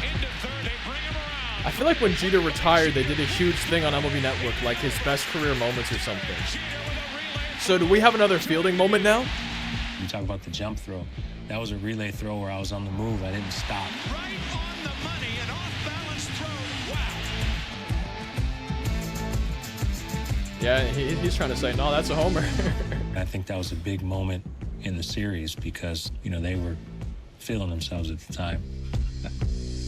Into third, they bring him around. I feel like when Jeter retired, they did a huge thing on MLB Network, like his best career moments or something. So do we have another fielding moment now? You talk about the jump throw. That was a relay throw where I was on the move. I didn't stop. Right on the money, an off-balance throw. Wow. Yeah, he's trying to say, no, that's a homer. I think that was a big moment in the series because, you know, they were feeling themselves at the time.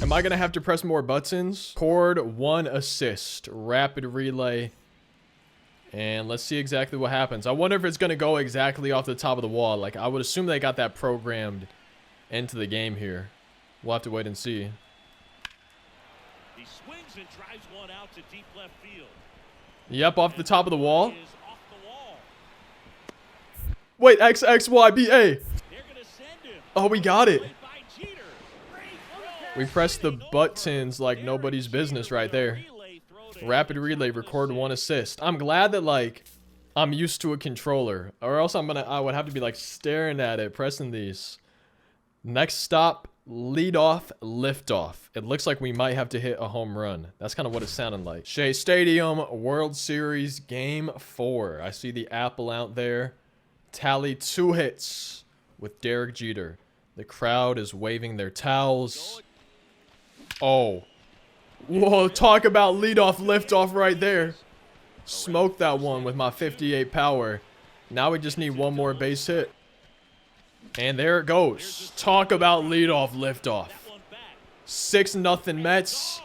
Am I going to have to press more buttons? Cord 1 assist, rapid relay. And let's see exactly what happens. I wonder if it's going to go exactly off the top of the wall. Like, I would assume they got that programmed into the game here. We'll have to wait and see. He swings and drives one out to deep left field. Yep, off the top of the wall. Wait, X, X, Y, B, A. Oh, we got it. We pressed the buttons like nobody's business right there. Rapid relay, record 1 assist. I'm glad that, like, I'm used to a controller, or else I would have to be, like, staring at it, pressing these. Next stop, lead off, lift off. It looks like we might have to hit a home run. That's kind of what it sounded like. Shea Stadium, World Series, Game 4. I see the apple out there. Tally 2 hits with Derek Jeter. The crowd is waving their towels. Oh. Whoa, talk about leadoff, liftoff right there. Smoked that one with my 58 power. Now we just need one more base hit. And there it goes. Talk about leadoff, liftoff. 6-0 Mets.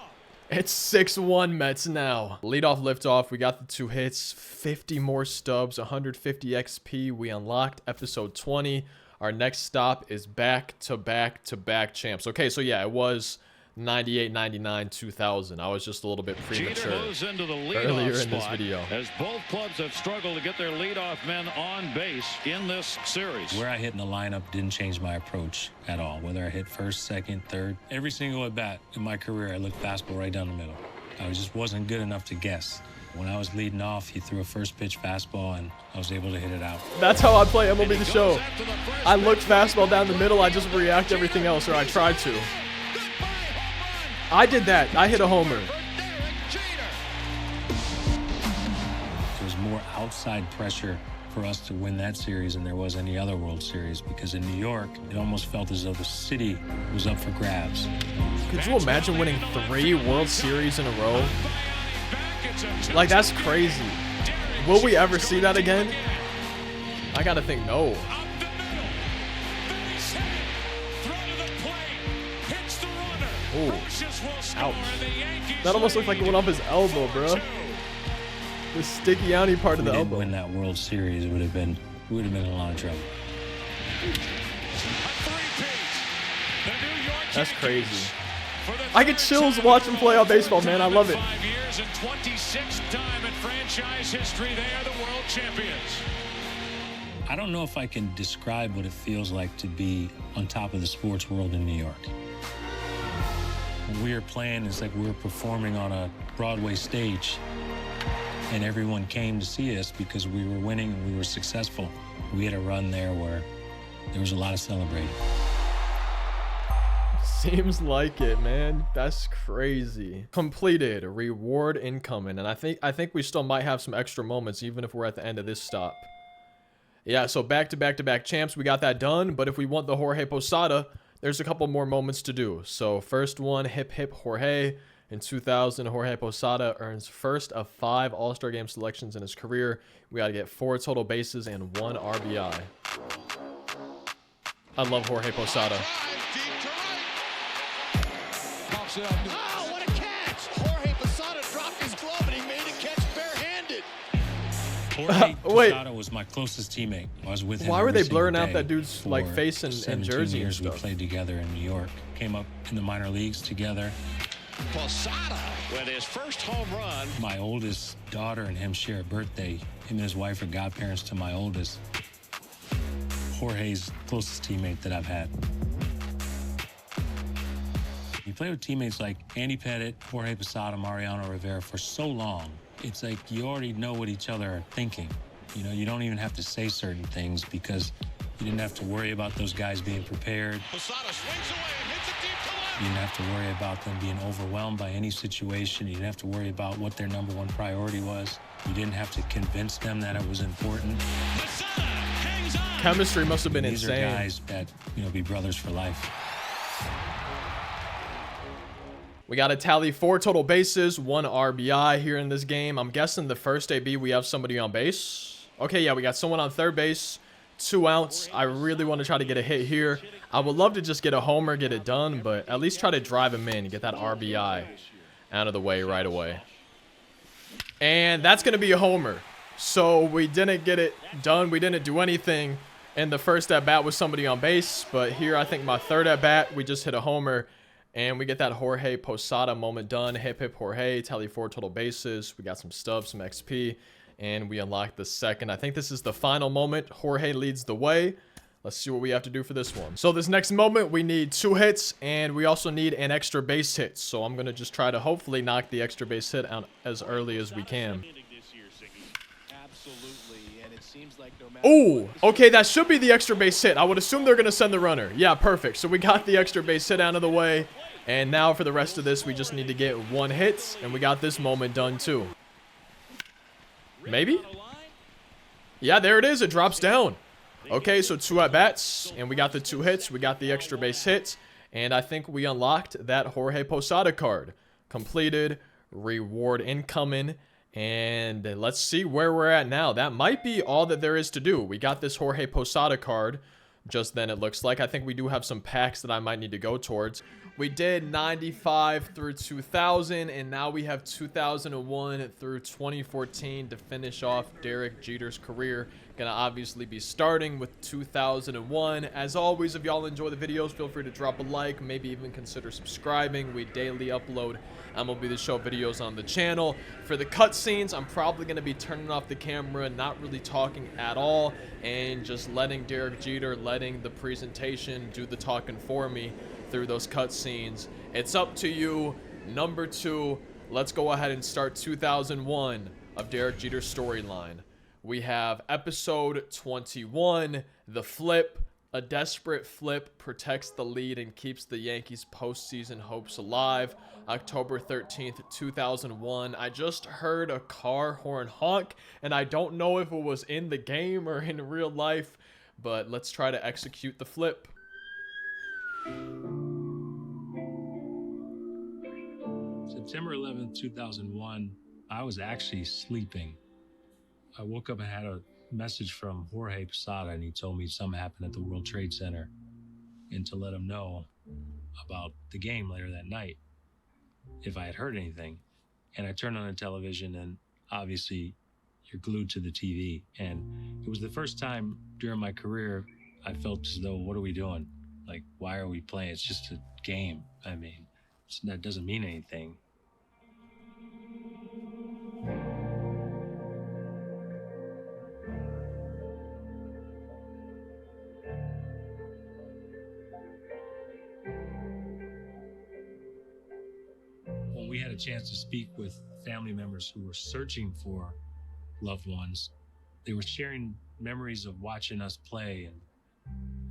It's 6-1 Mets now. Leadoff, liftoff. We got the 2 hits. 50 more stubs. 150 XP. We unlocked episode 20. Our next stop is back-to-back-to-back champs. Okay, so yeah, it was 98, 99, 2000. I was just a little bit premature into the earlier in this video. As both clubs have struggled to get their leadoff men on base in this series. Where I hit in the lineup didn't change my approach at all. Whether I hit first, second, third, every single at bat in my career, I looked fastball right down the middle. I just wasn't good enough to guess. When I was leading off, he threw a first pitch fastball, and I was able to hit it out. That's how I play MLB The Show. I look fastball down the middle. I just react to everything else, or I try to. I did that. I hit a homer. There was more outside pressure for us to win that series than there was any other World Series, because in New York, it almost felt as though the city was up for grabs. Could you imagine winning 3 World Series in a row? Like, that's crazy. Will we ever see that again? I gotta think no. Ooh. Ouch. That almost looked like it went off his elbow, bro. The sticky outy part of the elbow. If we didn't win that World Series, we would have been in a lot of trouble. That's crazy. I get chills watching playoff baseball, man. I love it. 5 years and 26th time in franchise history, they are the world champions. I don't know if I can describe what it feels like to be on top of the sports world in New York. When we were playing, it's like we were performing on a Broadway stage, and everyone came to see us because we were winning and we were successful. We had a run there where there was a lot of celebrating. Seems like it, man. That's crazy. Completed. Reward incoming. And I think we still might have some extra moments even if we're at the end of this stop. Yeah, so back-to-back-to-back champs, we got that done. But if we want the Jorge Posada, there's a couple more moments to do. So first one, hip hip Jorge. In 2000, Jorge Posada earns first of 5 All-Star Game selections in his career. We got to get 4 total bases and 1 RBI. I love Jorge Posada. Oh, what a catch! Jorge Posada dropped his glove and he made a catch barehanded. Jorge Wait. Posada was my closest teammate. I was with him. Why were every they blurring single out day that dude's for like face and 17 jersey and years we stuff? played together in New York. Came up in the minor leagues together. Posada with his first home run. My oldest daughter and him share a birthday. Him and his wife are godparents to my oldest. Jorge's closest teammate that I've had. You play with teammates like Andy Pettit, Jorge Posada, Mariano Rivera for so long, it's like you already know what each other are thinking. You know, you don't even have to say certain things because you didn't have to worry about those guys being prepared. Posada swings away and hits it deep to left. You didn't have to worry about them being overwhelmed by any situation. You didn't have to worry about what their #1 priority was. You didn't have to convince them that it was important. Chemistry must have been These insane. are guys that, you know, be brothers for life. We got to tally 4 total bases, 1 RBI here in this game. I'm guessing the first AB we have somebody on base. Okay, yeah, we got someone on third base, 2 outs. I really want to try to get a hit here. I would love to just get a homer, get it done, but at least try to drive him in, get that RBI out of the way right away. And that's going to be a homer. So we didn't get it done. We didn't do anything in the first at-bat with somebody on base. But here, I think my third at-bat, we just hit a homer. And we get that Jorge Posada moment done. Hip hip Jorge, tally 4 total bases. We got some stubs, some XP. And we unlock the second. I think this is the final moment. Jorge leads the way. Let's see what we have to do for this one. So this next moment, we need 2 hits. And we also need an extra base hit. So I'm going to just try to hopefully knock the extra base hit out as early as we can. Oh, okay, that should be the extra base hit. I would assume they're going to send the runner. Yeah, perfect. So we got the extra base hit out of the way. And now for the rest of this, we just need to get 1 hit. And we got this moment done too. Maybe? Yeah, there it is. It drops down. Okay, so 2 at-bats. And we got the 2 hits. We got the extra base hit. And I think we unlocked that Jorge Posada card. Completed. Reward incoming. And let's see where we're at now. That might be all that there is to do. We got this Jorge Posada card. Just then it looks like. I think we do have some packs that I might need to go towards. We did 95 through 2000. And now we have 2001 through 2014 to finish off Derek Jeter's career. Gonna obviously be starting with 2001. As always, if y'all enjoy the videos, feel free to drop a like. Maybe even consider subscribing. We daily upload MLB The Show videos on the channel. For the cutscenes, I'm probably going to be turning off the camera, not really talking at all, and just letting Derek Jeter, letting the presentation do the talking for me through those cutscenes. It's up to you. Number 2, let's go ahead and start 2001 of Derek Jeter's storyline. We have episode 21, The Flip. A desperate flip protects the lead and keeps the Yankees' postseason hopes alive. October 13th, 2001. I just heard a car horn honk, and I don't know if it was in the game or in real life, but let's try to execute the flip. September 11th, 2001, I was actually sleeping. I woke up and had a message from Jorge Posada, and he told me something happened at the World Trade Center and to let him know about the game later that night if I had heard anything. And I turned on the television, and obviously you're glued to the TV. And it was the first time during my career I felt as though, what are we doing? Like, why are we playing? It's just a game. I mean, So that doesn't mean anything. When we had a chance to speak with family members who were searching for loved ones, they were sharing memories of watching us play and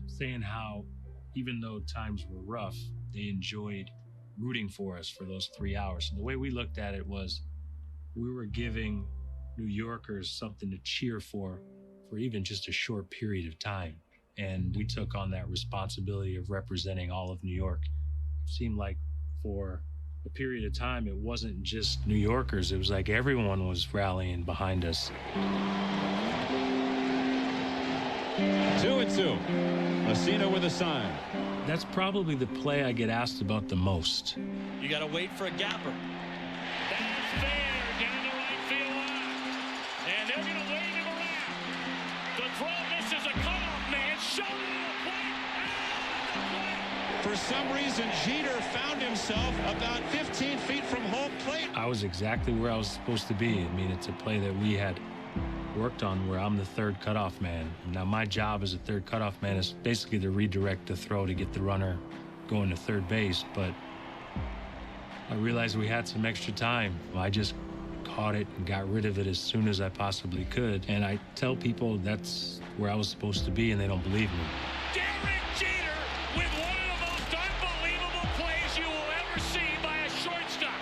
saying how, even though times were rough, they enjoyed rooting for us for those 3 hours. And the way we looked at it was we were giving New Yorkers something to cheer for even just a short period of time. And we took on that responsibility of representing all of New York. It seemed like for a period of time, it wasn't just New Yorkers. It was like everyone was rallying behind us. 2-2. Messina with a sign. That's probably the play I get asked about the most. You got to wait for a gapper. That's fair down the right field line. And they're going to wave him around. The throw misses a cutoff man. Shoulder to the plate. For some reason, Jeter found himself about 15 feet from home plate. I was exactly where I was supposed to be. I mean, it's a play that we had worked on where I'm the third cutoff man. Now, my job as a third cutoff man is basically to redirect the throw to get the runner going to third base, but I realized we had some extra time. I just caught it and got rid of it as soon as I possibly could. And I tell people that's where I was supposed to be, and they don't believe me. Derek Jeter with one of the most unbelievable plays you will ever see by a shortstop.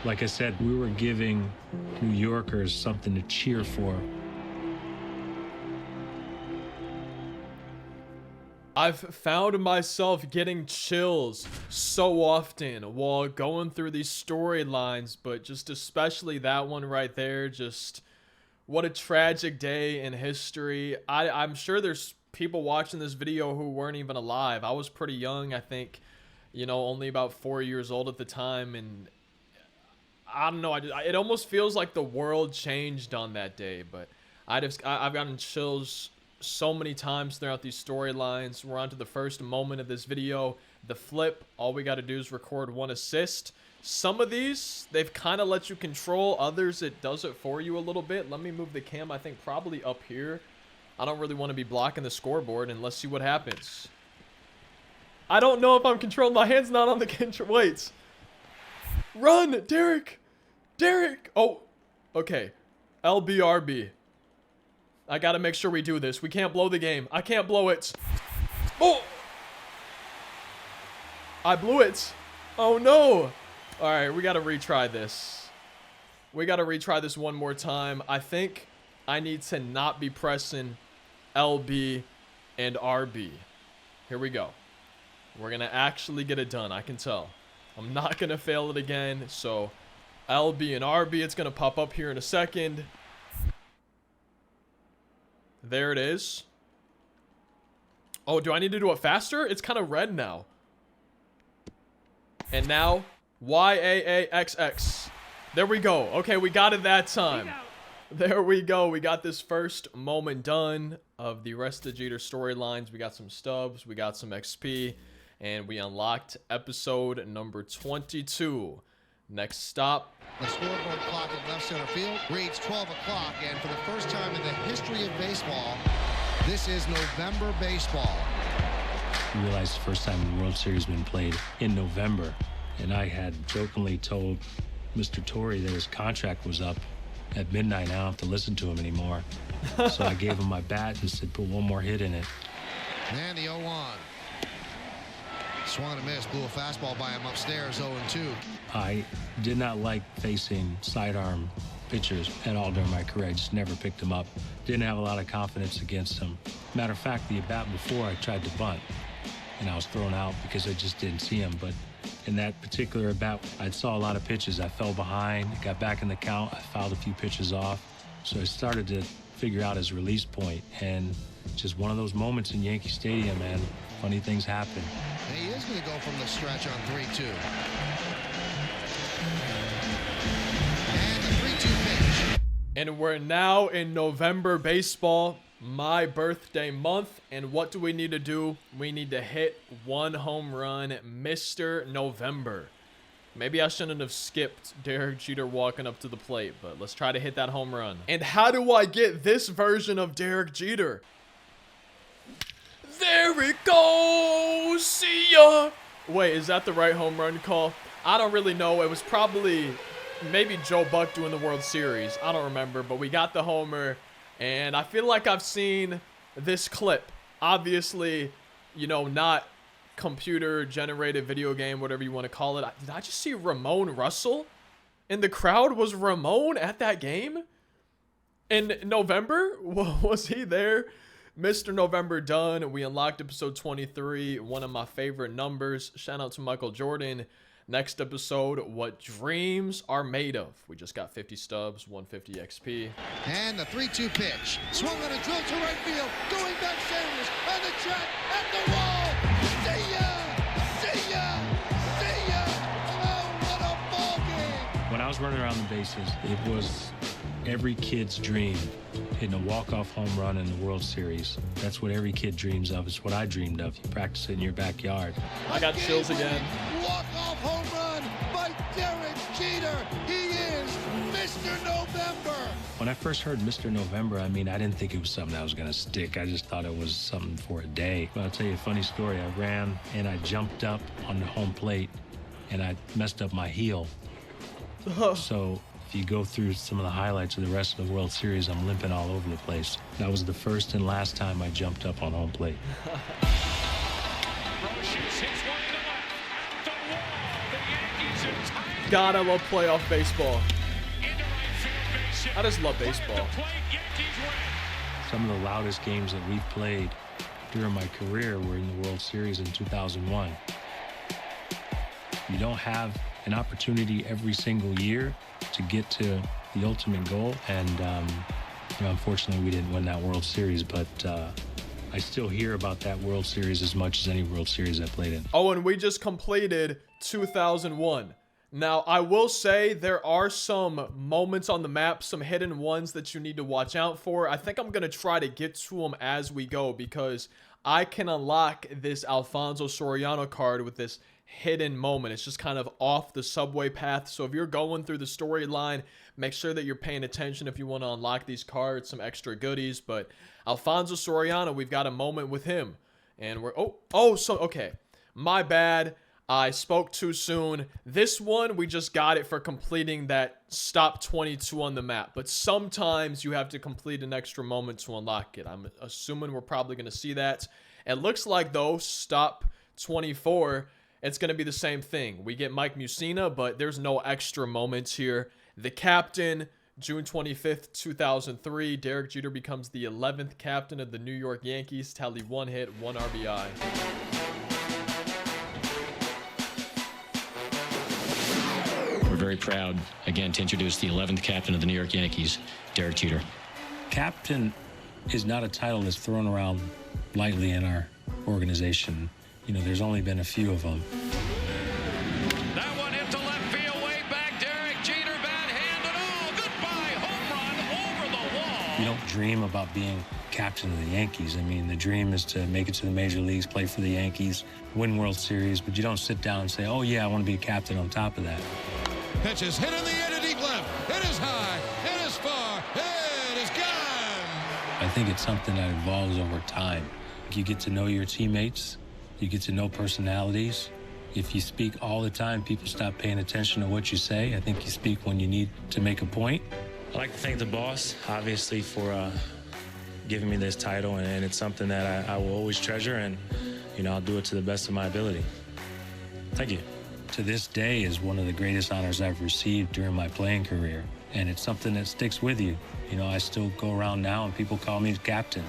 Like I said, we were giving New Yorkers something to cheer for. I've found myself getting chills so often while going through these storylines, but just especially that one right there. Just what a tragic day in history. I'm sure there's people watching this video who weren't even alive. I was pretty young, I think, you know, only about 4 years old at the time, and I don't know. It almost feels like the world changed on that day, but I've gotten chills so many times throughout these storylines. We're on to the first moment of this video, the flip. All we got to do is record one assist. Some of these, they've kind of let you control. Others, it does it for you a little bit. Let me move the cam, I think, probably up here. I don't really want to be blocking the scoreboard, and let's see what happens. I don't know if I'm controlling. My hand's not on the control. Wait. Run, Derek. Derek. Oh, okay. LBRB. I got to make sure we do this. We can't blow the game. I can't blow it. Oh. I blew it. Oh, no. All right, we got to retry this. We got to retry this one more time. I think I need to not be pressing LB and RB. Here we go. We're going to actually get it done. I can tell. I'm not going to fail it again. So LB and RB, it's going to pop up here in a second. There it is. Oh, do I need to do it faster? It's kind of red now. And now, YAAXX. There we go. Okay, we got it that time. There we go. We got this first moment done of the rest of Jeter storylines. We got some stubs. We got some XP. And we unlocked episode number 22. Next stop. The scoreboard clock in left center field reads 12 o'clock, and for the first time in the history of baseball, this is November baseball. I realized the first time the World Series been played in November, and I had jokingly told Mr. Torre that his contract was up at midnight. I don't have to listen to him anymore. So I gave him my bat and said, put one more hit in it. And the 0-1. Swung and a miss, blew a fastball by him upstairs, 0-2. I did not like facing sidearm pitchers at all during my career. I just never picked them up. Didn't have a lot of confidence against them. Matter of fact, the at-bat before I tried to bunt, and I was thrown out because I just didn't see him. But in that particular at-bat, I saw a lot of pitches. I fell behind, got back in the count, I fouled a few pitches off. So I started to figure out his release point, and just one of those moments in Yankee Stadium, man. Funny things happen. And he is going to go from the stretch on 3-2. And the 3-2 pitch. And we're now in November baseball. my birthday month. And what do we need to do? We need to hit 1 home run, Mr. November. Maybe I shouldn't have skipped Derek Jeter walking up to the plate, but let's try to hit that home run. And how do I get this version of Derek Jeter? There it goes! See ya! Wait, is that the right home run call? I don't really know. It was probably maybe Joe Buck doing the World Series. I don't remember, but we got the homer. And I feel like I've seen this clip. Obviously, you know, not computer-generated video game, whatever you want to call it. Did I just see Ramon Russell? In the crowd? Was Ramon at that game? In November? Was he there? Mr. November done. We unlocked episode 23, one of my favorite numbers. Shout out to Michael Jordan. Next episode, what dreams are made of. We just got 50 stubs, 150 XP. And the 3-2 pitch. Swung on a drill to right field. Going back Sanders on the track at the wall. See ya! See ya! See ya! Oh, what a ball game! When I was running around the bases, it was every kid's dream, hitting a walk-off home run in the World Series. That's what every kid dreams of. It's what I dreamed of. You practice it in your backyard. I got chills again. Walk-off home run by Derek Jeter. He is Mr. November. When I first heard Mr. November, I mean, I didn't think it was something that was going to stick. I just thought it was something for a day. But I'll tell you a funny story. I ran and I jumped up on the home plate and I messed up my heel. So if you go through some of the highlights of the rest of the World Series, I'm limping all over the place. That was the first and last time I jumped up on home plate. God, I love playoff baseball. I just love baseball. Some of the loudest games that we've played during my career were in the World Series in 2001. You don't have an opportunity every single year to get to the ultimate goal, and you know, unfortunately we didn't win that World Series, but I still hear about that World Series as much as any World Series I played in. Oh, and we just completed 2001. Now, I will say there are some moments on the map, some hidden ones that you need to watch out for. I think I'm going to try to get to them as we go because I can unlock this Alfonso Soriano card with this hidden moment. It's just kind of off the subway path. So if you're going through the storyline, make sure that you're paying attention if you want to unlock these cards, some extra goodies. But Alfonso Soriano, we've got a moment with him. And we're, okay. My bad. I spoke too soon. This one, we just got it for completing that stop 22 on the map. But sometimes you have to complete an extra moment to unlock it. I'm assuming we're probably going to see that. It looks like, though, stop 24, it's going to be the same thing. We get Mike Mussina, but there's no extra moments here. The captain, June 25th, 2003. Derek Jeter becomes the 11th captain of the New York Yankees. Tally 1 hit, 1 RBI. Very proud, again, to introduce the 11th captain of the New York Yankees, Derek Jeter. Captain is not a title that's thrown around lightly in our organization. You know, there's only been a few of them. That one hit to left field, way back. Derek Jeter, bad hand and all. Goodbye, home run over the wall. You don't dream about being captain of the Yankees. I mean, the dream is to make it to the major leagues, play for the Yankees, win World Series, but you don't sit down and say, oh yeah, I want to be a captain on top of that. Pitches hit in the air to deep left. It is high. It is far. It is gone. I think it's something that evolves over time. You get to know your teammates. You get to know personalities. If you speak all the time, people stop paying attention to what you say. I think you speak when you need to make a point. I'd like to thank the boss, obviously, for giving me this title, and it's something that I will always treasure, and, you know, I'll do it to the best of my ability. Thank you. To this day is one of the greatest honors I've received during my playing career, and it's something that sticks with you. You know, I still go around now and people call me the captain.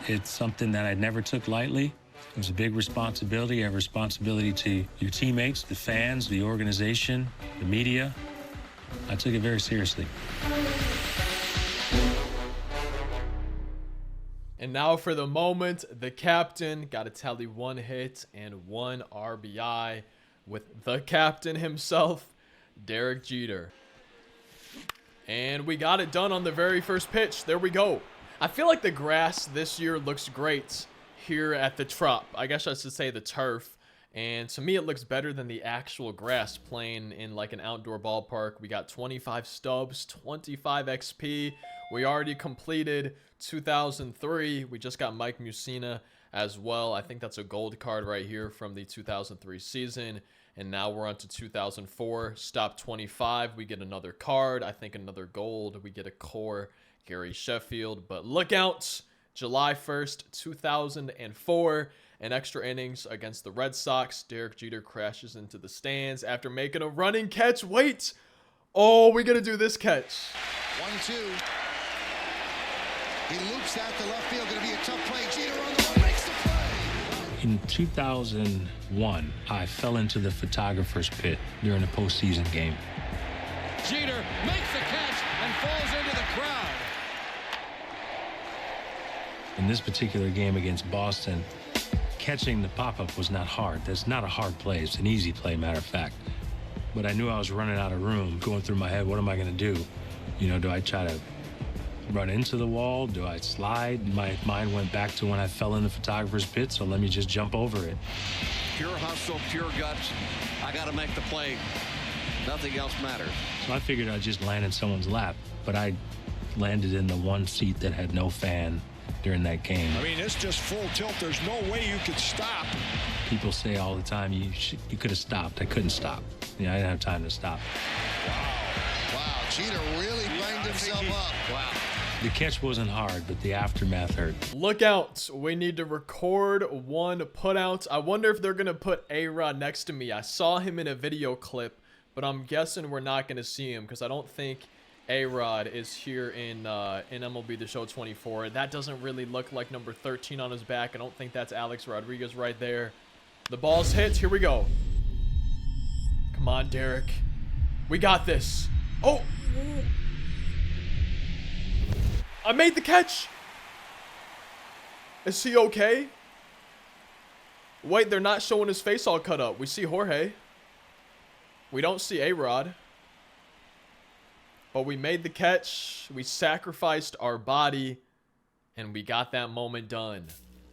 It's something that I never took lightly. It was a big responsibility. I have responsibility to your teammates, the fans, the organization, the media. I took it very seriously. And now for the moment, the captain got to tally 1 hit and 1 RBI with the captain himself, Derek Jeter. And we got it done on the very first pitch. There we go. I feel like the grass this year looks great here at the Trop. I guess I should say the turf. And to me, it looks better than the actual grass playing in like an outdoor ballpark. We got 25 stubs, 25 XP. We already completed 2003. We just got Mike Mussina as well. I think that's a gold card right here from the 2003 season. And now we're on to 2004. Stop 25. We get another card. I think another gold. We get a core Gary Sheffield. But look out. July 1st, 2004. In extra innings against the Red Sox, Derek Jeter crashes into the stands after making a running catch. Wait. Oh, we're going to do this catch. 1-2. He loops that to left field. Going to be a tough play. Jeter on the run. Makes the play. In 2001, I fell into the photographer's pit during a postseason game. Jeter makes the catch and falls into the crowd. In this particular game against Boston, catching the pop-up was not hard. That's not a hard play. It's an easy play, matter of fact. But I knew I was running out of room, going through my head, what am I going to do? You know, do I try to run into the wall? Do I slide? My mind went back to when I fell in the photographer's pit, so let me just jump over it. Pure hustle, pure guts. I got to make the play. Nothing else matters. So I figured I'd just land in someone's lap, but I landed in the one seat that had no fan during that game. I mean, it's just full tilt. There's no way you could stop. People say all the time, you could have stopped. I couldn't stop. I didn't have time to stop. Wow, Jeter really banged himself up. Wow. The catch wasn't hard, but the aftermath hurt. Look out. We need to record one putout. I wonder if they're going to put A-Rod next to me. I saw him in a video clip, but I'm guessing we're not going to see him because I don't think A-Rod is here in MLB The Show 24. That doesn't really look like number 13 on his back. I don't think that's Alex Rodriguez right there. The ball's hit. Here we go. Come on, Derek. We got this. Oh! I made the catch! Is he okay? Wait, they're not showing his face all cut up. We see Jorge. We don't see A-Rod. But we made the catch, we sacrificed our body, and we got that moment done.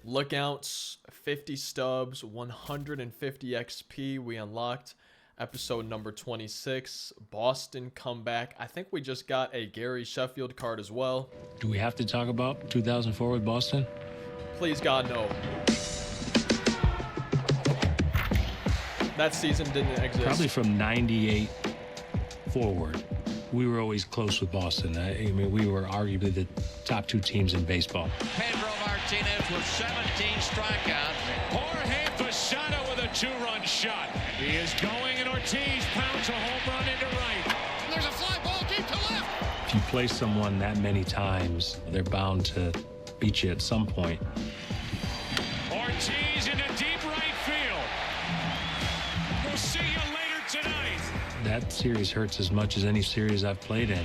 Lookouts, 50 stubs, 150 XP. We unlocked episode number 26, Boston comeback. I think we just got a Gary Sheffield card as well. Do we have to talk about 2004 with Boston? Please, God, no. That season didn't exist. Probably from 98 forward. We were always close with Boston. I mean, we were arguably the top two teams in baseball. Pedro Martinez with 17 strikeouts. Jorge Posada with a 2-run shot. He is going, and Ortiz pounds a home run into right. There's a fly ball deep to left. If you play someone that many times, they're bound to beat you at some point. Ortiz into deep right field. We'll see you later tonight. That series hurts as much as any series I've played in.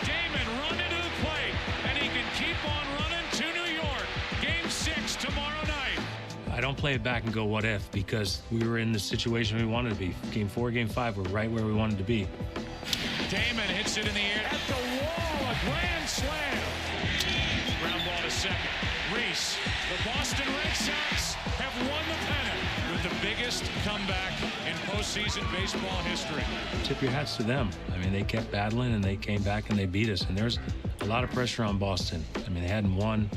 Damon run into the plate, and he can keep on running to New York. Game 6 tomorrow night. I don't play it back and go, what if? Because we were in the situation we wanted to be. Game 4, Game 5, we're right where we wanted to be. Damon hits it in the air at the wall. A grand slam. Ground ball to second. Reese. The Boston Red Sox have won the pennant with the biggest comeback in postseason baseball history. Tip your hats to them. I mean, they kept battling and they came back and they beat us. And there's a lot of pressure on Boston. I mean, they hadn't won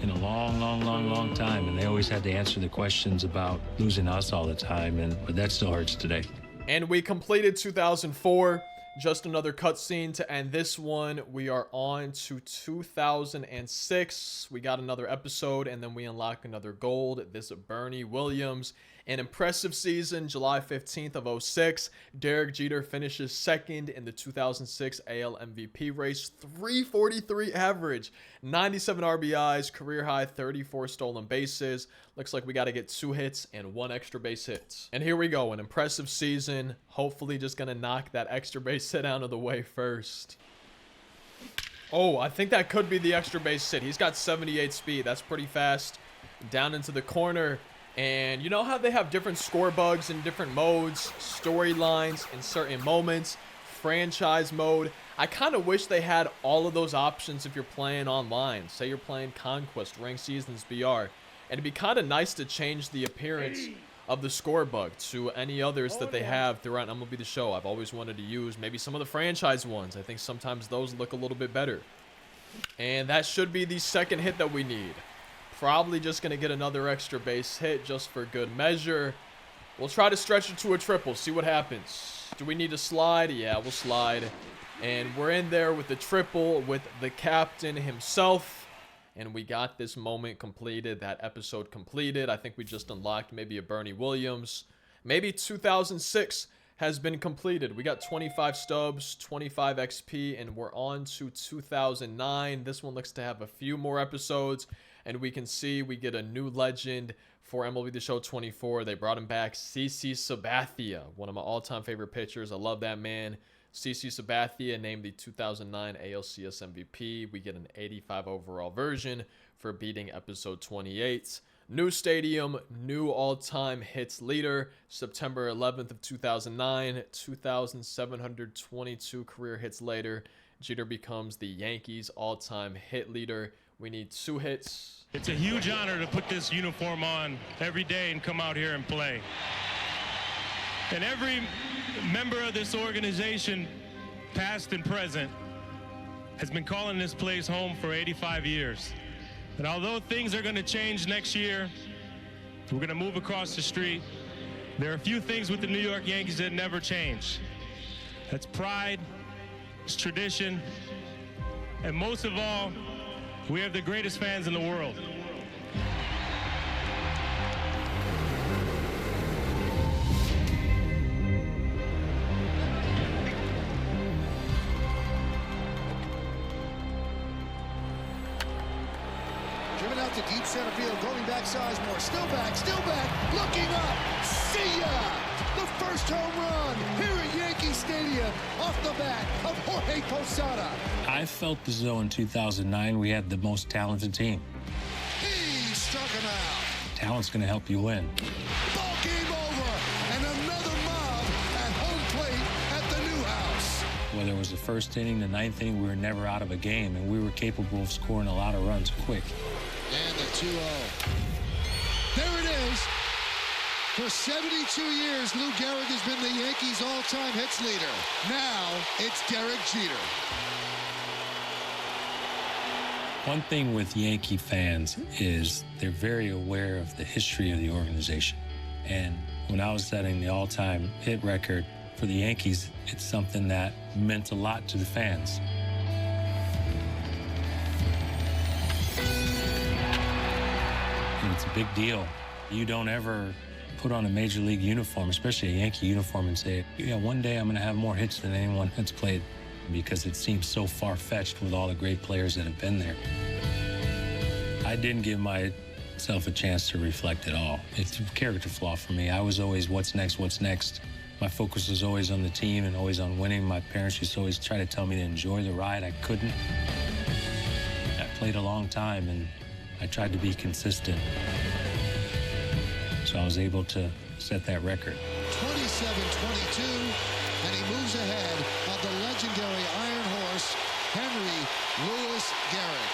in a long time, and they always had to answer the questions about losing us all the time, but that still hurts today. And we completed 2004. Just another cutscene to end this one. We are on to 2006. We got another episode, and then we unlock another gold. This is Bernie Williams. An impressive season, July 15th of 06. Derek Jeter finishes second in the 2006 AL MVP race. 343 average, 97 RBIs, career high 34 stolen bases. Looks like we got to get 2 hits and 1 extra base hit. And here we go, an impressive season. Hopefully just going to knock that extra base hit out of the way first. Oh, I think that could be the extra base hit. He's got 78 speed. That's pretty fast. Down into the corner. And you know how they have different score bugs in different modes, storylines in certain moments? franchise mode. I kind of wish they had all of those options if you're playing online. Say you're playing Conquest, Ranked Seasons, BR. And it'd be kind of nice to change the appearance of the score bug to any others that they have throughout MLB The Show. I've always wanted to use maybe some of the franchise ones. I think sometimes those look a little bit better. And that should be the second hit that we need. Probably just going to get another extra base hit just for good measure. We'll try to stretch it to a triple, see what happens. Do we need to slide? Yeah, we'll slide. And we're in there with the triple with the captain himself. And we got this moment completed, that episode completed. I think we just unlocked maybe a Bernie Williams. Maybe 2006 has been completed. We got 25 stubs, 25 XP, and we're on to 2009. This one looks to have a few more episodes. And we can see we get a new legend for MLB The Show 24. They brought him back, CC Sabathia, one of my all-time favorite pitchers. I love that man. CC Sabathia named the 2009 ALCS MVP. We get an 85 overall version for beating episode 28. New stadium, new all-time hits leader. September 11th of 2009, 2,722 career hits later. Jeter becomes the Yankees all-time hit leader. We need 2 hits. It's a huge honor to put this uniform on every day and come out here and play. And every member of this organization, past and present, has been calling this place home for 85 years. And although things are going to change next year, we're going to move across the street. There are a few things with the New York Yankees that never change. That's pride, it's tradition, and most of all, we have the greatest fans in the world. Driven out to deep center field, going back Sizemore, still back, looking up, see ya! The first home run here at Yankee Stadium off the bat of Jorge Posada. I felt as though in 2009 we had the most talented team. He struck him out. Talent's going to help you win. Ball game over, and another mob at home plate at the new house. Whether it was the first inning, the ninth inning, we were never out of a game, and we were capable of scoring a lot of runs quick. And the 2-0. There it is. For 72 years, Lou Gehrig has been the Yankees' all-time hits leader. Now, it's Derek Jeter. One thing with Yankee fans is they're very aware of the history of the organization. And when I was setting the all-time hit record for the Yankees, it's something that meant a lot to the fans. And it's a big deal. You don't ever put on a major league uniform, especially a Yankee uniform, and say, yeah, one day I'm going to have more hits than anyone that's played, because it seems so far-fetched with all the great players that have been there. I didn't give myself a chance to reflect at all. It's a character flaw for me. I was always, what's next, what's next? My focus was always on the team and always on winning. My parents used to always try to tell me to enjoy the ride. I couldn't. I played a long time, and I tried to be consistent. So I was able to set that record. 27-22, and he moves ahead of the legendary Iron Horse, Henry Louis Gehrig.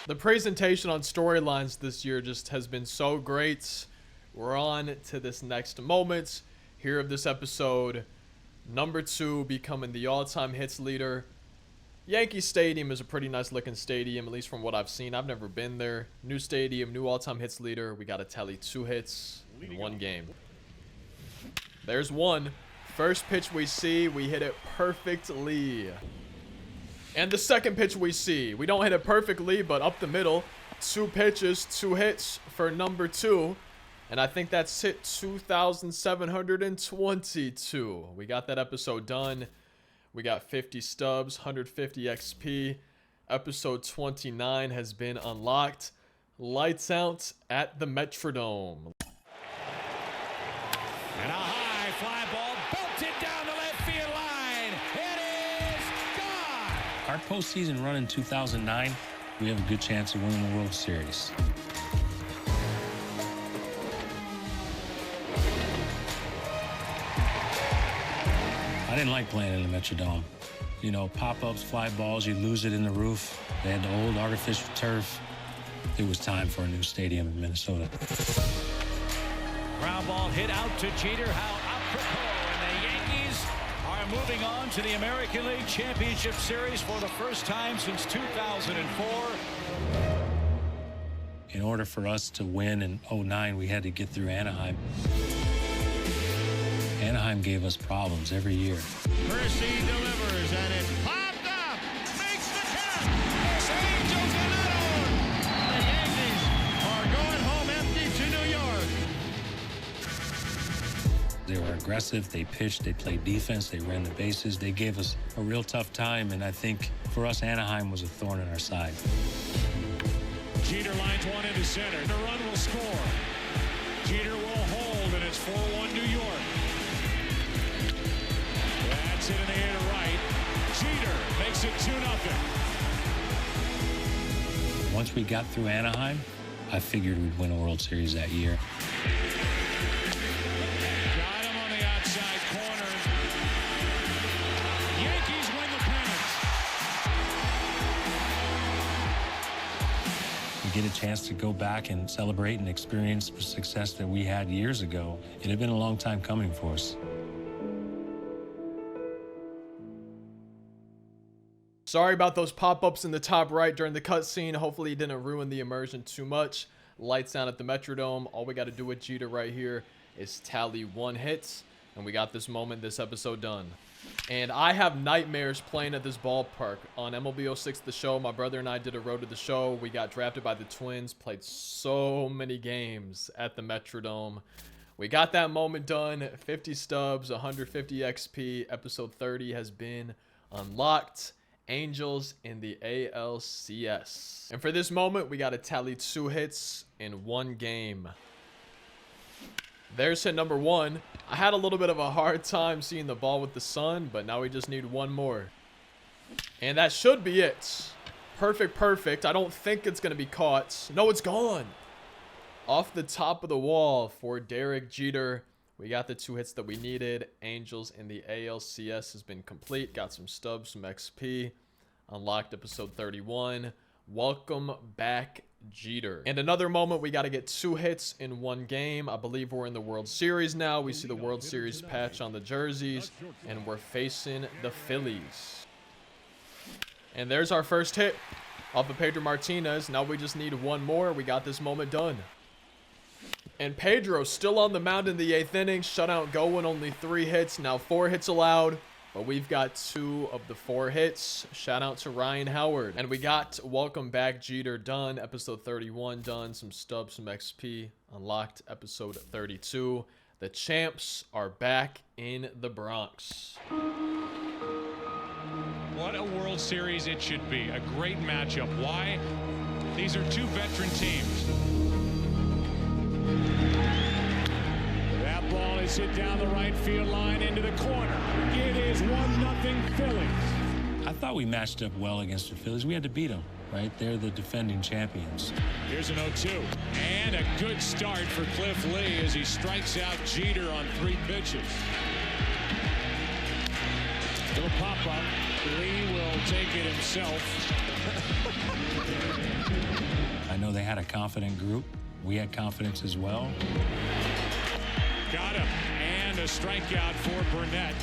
The presentation on storylines this year just has been so great. We're on to this next moment here of this episode. Number 2, becoming the all-time hits leader. Yankee Stadium is a pretty nice looking stadium, at least from what I've seen. I've never been there. New stadium, new all-time hits leader. We got to tally 2 hits in one game. There's one. First pitch we see, we hit it perfectly. And the second pitch we see, we don't hit it perfectly, but up the middle. 2 pitches, 2 hits for number 2. And I think that's hit 2,722. We got that episode done. We got 50 stubs, 150 XP. Episode 29 has been unlocked. Lights out at the Metrodome. And a high fly ball belted down the left field line. It is gone. Our postseason run in 2009, we have a good chance of winning the World Series. I didn't like playing in the Metrodome. You know, pop-ups, fly balls, you lose it in the roof. They had the old artificial turf. It was time for a new stadium in Minnesota. Ground ball hit out to Jeter. How apropos. And the Yankees are moving on to the American League Championship Series for the first time since 2004. In order for us to win in '09, we had to get through Anaheim. Anaheim gave us problems every year. Percy delivers, and it popped up. Makes the catch. Los Angels are not on. The Yankees are going home empty to New York. They were aggressive, they pitched, they played defense, they ran the bases. They gave us a real tough time, and I think for us, Anaheim was a thorn in our side. Jeter lines one into center. The run will score. Jeter will hold, and it's 4-1 New York. That's it in the air to right. Jeter makes it 2-0. Once we got through Anaheim, I figured we'd win a World Series that year. Got him on the outside corner. Yankees win the pennant. We get a chance to go back and celebrate and experience the success that we had years ago. It had been a long time coming for us. Sorry about those pop-ups in the top right during the cutscene. Hopefully it didn't ruin the immersion too much. Lights down at the Metrodome. All we got to do with Jeter right here is tally 1 hit. And we got this moment, this episode done. And I have nightmares playing at this ballpark. On MLB 06 The Show, my brother and I did a road to the show. We got drafted by the Twins. Played so many games at the Metrodome. We got that moment done. 50 stubs, 150 XP. Episode 30 has been unlocked. Angels in the ALCS. And for this moment, we got to tally 2 hits in 1 game. There's hit number 1. I had a little bit of a hard time seeing the ball with the sun, but now we just need 1 more. And that should be it. Perfect, perfect. I don't think it's going to be caught. No, it's gone. Off the top of the wall for Derek Jeter. We got the 2 hits that we needed. Angels in the ALCS has been complete. Got some stubs, some XP. Unlocked episode 31. Welcome back, Jeter. And another moment, we got to get 2 hits in 1 game. I believe we're in the World Series now. We see the World Series patch on the jerseys. And we're facing the Phillies. And there's our first hit off of Pedro Martinez. Now we just need 1 more. We got this moment done. And Pedro still on the mound in the 8th inning. Shutout going, only 3 hits. Now 4 hits allowed. But we've got 2 of the 4 hits. Shout out to Ryan Howard. And we got Welcome Back Jeter done. Episode 31 done. Some stubs, some XP. Unlocked episode 32. The champs are back in the Bronx. What a World Series it should be. A great matchup. Why? These are 2 veteran teams. That ball is hit down the right field line into the corner. It is 1-0 Phillies. I thought we matched up well against the Phillies. We had to beat them, right? They're the defending champions. Here's an 0-2. And a good start for Cliff Lee as he strikes out Jeter on 3 pitches. Little pop-up. Lee will take it himself. I know they had a confident group. We had confidence as well. Got him. And a strikeout for Burnett.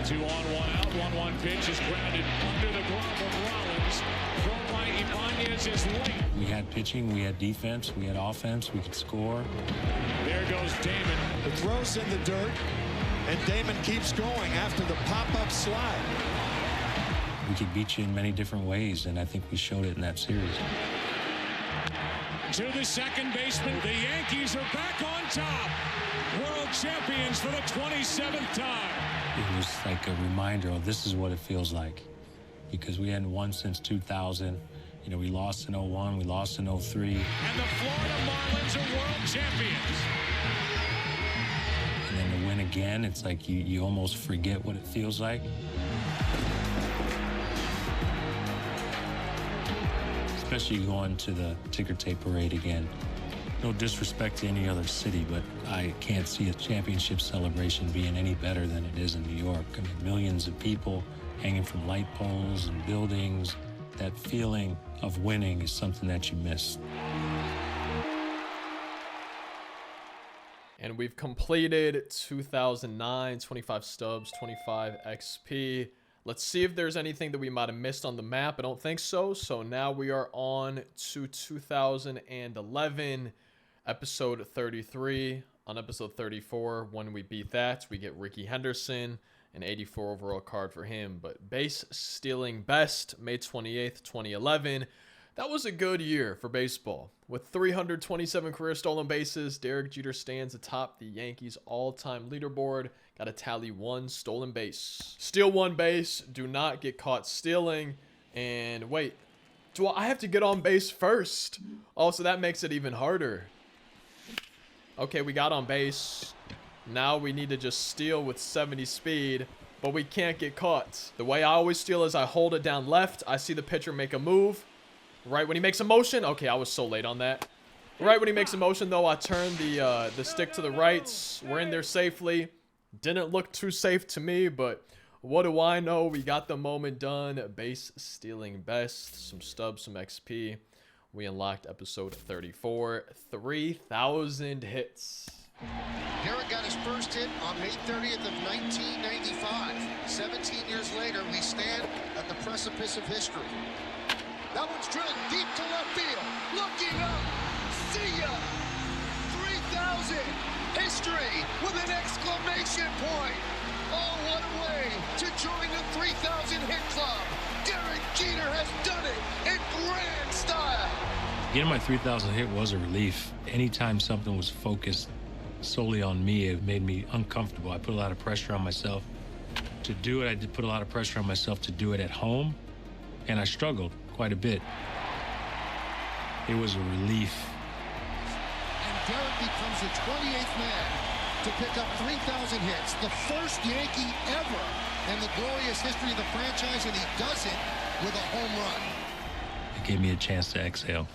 2 on, 1 out. 1-1 pitch is grounded under the glove of Rollins. Throw by Ibanez is late. We had pitching, we had defense, we had offense, we could score. There goes Damon. The throw's in the dirt, and Damon keeps going after the pop-up slide. We could beat you in many different ways, and I think we showed it in that series. To the second baseman, the Yankees are back on top. World champions for the 27th time. It was like a reminder of this is what it feels like, because we hadn't won since 2000. You know, we lost in 01, we lost in 03. And the Florida Marlins are world champions. And then to win again, it's like you almost forget what it feels like. Especially going to the ticker tape parade again. No disrespect to any other city, but I can't see a championship celebration being any better than it is in New York. I mean, millions of people hanging from light poles and buildings. That feeling of winning is something that you miss. And we've completed 2009, 25 stubs, 25 XP. Let's see if there's anything that we might have missed on the map. I don't think so. So now we are on to 2011, episode 33. On episode 34, when we beat that, we get Ricky Henderson, an 84 overall card for him. But base stealing best, May 28th, 2011. That was a good year for baseball. With 327 career stolen bases, Derek Jeter stands atop the Yankees' all-time leaderboard. Got to tally 1 stolen base. Steal 1 base, do not get caught stealing. And wait, do I have to get on base first? Oh, so that makes it even harder. Okay, we got on base. Now we need to just steal with 70 speed, but we can't get caught. The way I always steal is I hold it down left. I see the pitcher make a move. Right when he makes a motion. Okay, I was so late on that. Right when he makes a motion, though, I turn the stick to the right. We're in there safely. Didn't look too safe to me, but what do I know? We got the moment done. Base stealing best. Some stubs, some XP. We unlocked episode 34. 3,000 hits. Derek got his first hit on May 30th of 1995. 17 years later, we stand at the precipice of history. That one's drilled deep to left field. Looking up. See ya. 3,000. History with an exclamation point. Oh, what a way to join the 3,000 hit club. Derek Jeter has done it in grand style. Getting my 3,000 hit was a relief. Anytime something was focused solely on me, it made me uncomfortable. I put a lot of pressure on myself to do it. I did put a lot of pressure on myself to do it at home, and I struggled quite a bit. It was a relief. And Derek becomes the 28th man to pick up 3,000 hits, the first Yankee ever in the glorious history of the franchise, and he does it with a home run. It gave me a chance to exhale.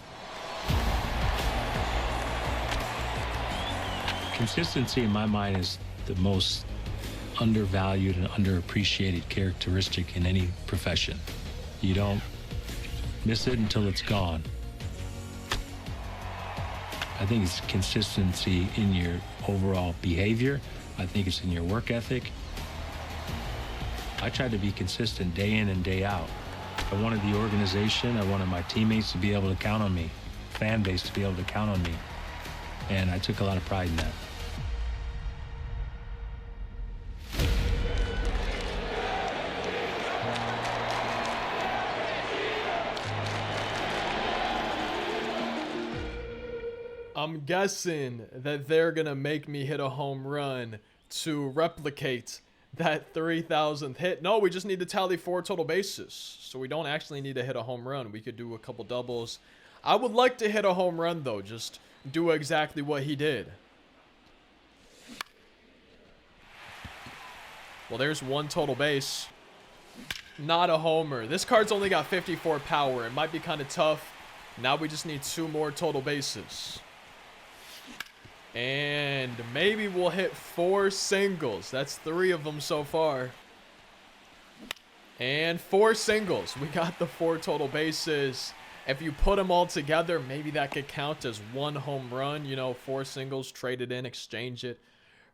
Consistency in my mind is the most undervalued and underappreciated characteristic in any profession. You don't miss it until it's gone. I think it's consistency in your overall behavior. I think it's in your work ethic. I tried to be consistent day in and day out. I wanted the organization, I wanted my teammates to be able to count on me, fan base to be able to count on me. And I took a lot of pride in that. I'm guessing that they're going to make me hit a home run to replicate that 3,000th hit. No, we just need to tally 4 total bases. So we don't actually need to hit a home run. We could do a couple doubles. I would like to hit a home run, though. Just do exactly what he did. Well, there's 1 total base. Not a homer. This card's only got 54 power. It might be kind of tough. Now we just need 2 more total bases. And maybe we'll hit 4 singles. That's 3 of them so far. And 4 singles. We got the 4 total bases. If you put them all together, maybe that could count as 1 home run. You know, 4 singles, trade it in, exchange it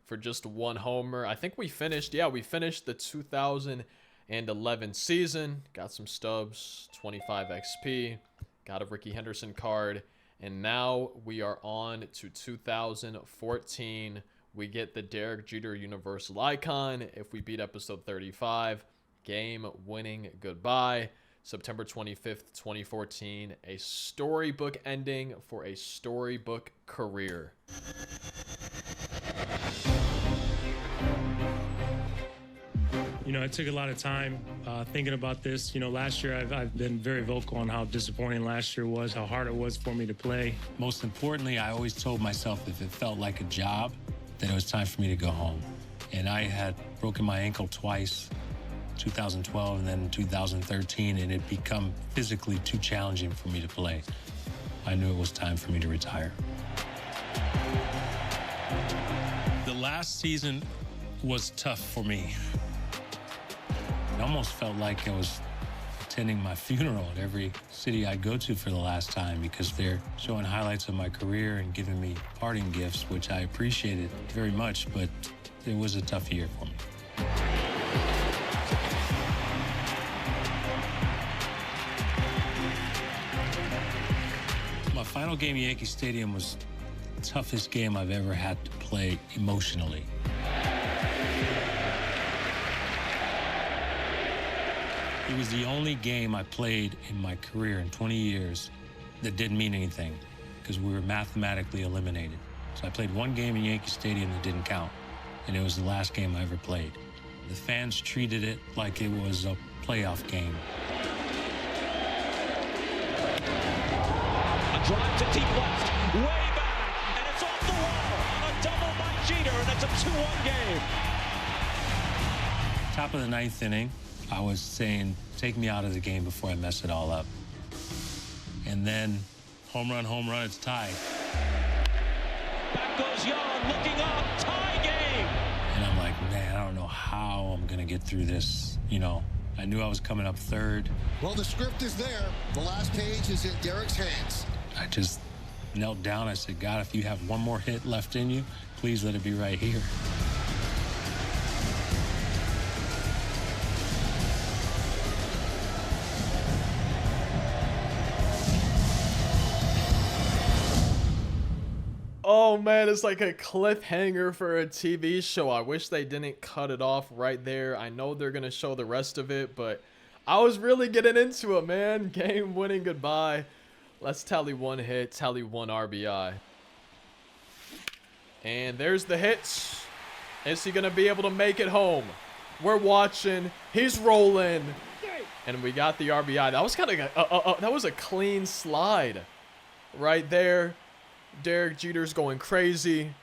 for just 1 homer. I think we finished, yeah, we finished the 2011 season. Got some stubs, 25 XP. Got a Ricky Henderson card. And now we are on to 2014. We get the Derek Jeter Universal Icon. If we beat episode 35, game-winning goodbye. September 25th, 2014. A storybook ending for a storybook career. You know, it took a lot of time thinking about this. You know, last year I've been very vocal on how disappointing last year was, how hard it was for me to play. Most importantly, I always told myself if it felt like a job, that it was time for me to go home. And I had broken my ankle twice, 2012 and then 2013, and it become physically too challenging for me to play. I knew it was time for me to retire. The last season was tough for me. It almost felt like I was attending my funeral at every city I go to for the last time because they're showing highlights of my career and giving me parting gifts, which I appreciated very much, but it was a tough year for me. My final game at Yankee Stadium was the toughest game I've ever had to play emotionally. It was the only game I played in my career in 20 years that didn't mean anything because we were mathematically eliminated. So I played one game in Yankee Stadium that didn't count, and it was the last game I ever played. The fans treated it like it was a playoff game. A drive to deep left, way back, and it's off the wall on a double by Jeter, and it's a 2-1 game. Top of the ninth inning, I was saying, take me out of the game before I mess it all up. And then, home run, it's tied. Back goes Young, looking up, tie game. And I'm like, man, I don't know how I'm gonna get through this. You know, I knew I was coming up third. Well, the script is there. The last page is in Derek's hands. I just knelt down. I said, God, if you have one more hit left in you, please let it be right here. Oh man, it's like a cliffhanger for a TV show. I wish they didn't cut it off right there. I know they're going to show the rest of it, but I was really getting into it, man. Game winning goodbye. Let's tally one hit, tally one RBI. And there's the hits. Is he going to be able to make it home? We're watching. He's rolling. And we got the RBI. That was kind of that was a clean slide right there. Derek Jeter's going crazy.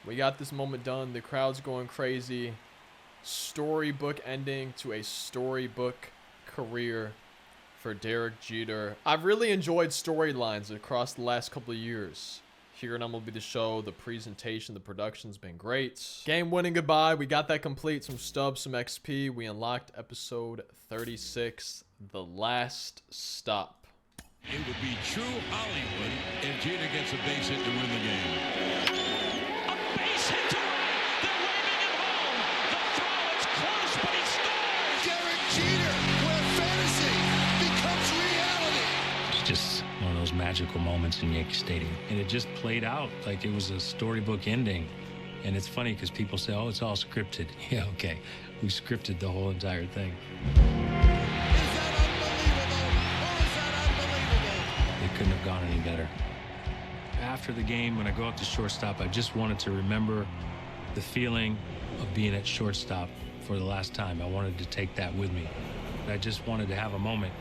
We got this moment done. The crowd's going crazy. Storybook ending to a storybook career for Derek Jeter. I've really enjoyed storylines across the last couple of years. Here in MLB The Show, the presentation, the production's been great. Game winning goodbye. We got that complete. Some stubs, some XP. We unlocked episode 36, The Last Stop. It would be true Hollywood if Jeter gets a base hit to win the game. A base hit to right. They're waving him home. The throw is close, but he scores. Derek Jeter, where fantasy becomes reality. It's just one of those magical moments in Yankee Stadium. And it just played out like it was a storybook ending. And it's funny because people say, oh, it's all scripted. Yeah, okay. We scripted the whole entire thing. Couldn't have gone any better. After the game, when I go out to shortstop, I just wanted to remember the feeling of being at shortstop for the last time. I wanted to take that with me. I just wanted to have a moment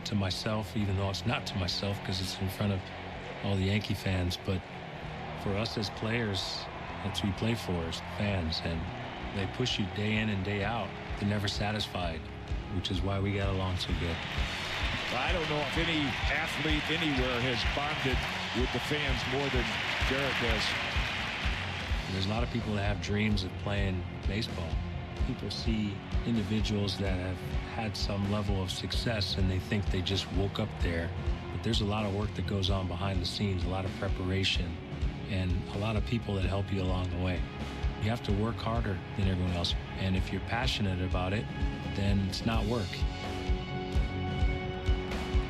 to myself, even though it's not to myself because it's in front of all the Yankee fans. But for us as players, that's who we play for, is fans. And they push you day in and day out. They're never satisfied, which is why we got along so good. I don't know if any athlete anywhere has bonded with the fans more than Derek has. There's a lot of people that have dreams of playing baseball. People see individuals that have had some level of success and they think they just woke up there. But there's a lot of work that goes on behind the scenes, a lot of preparation, and a lot of people that help you along the way. You have to work harder than everyone else. And if you're passionate about it, then it's not work.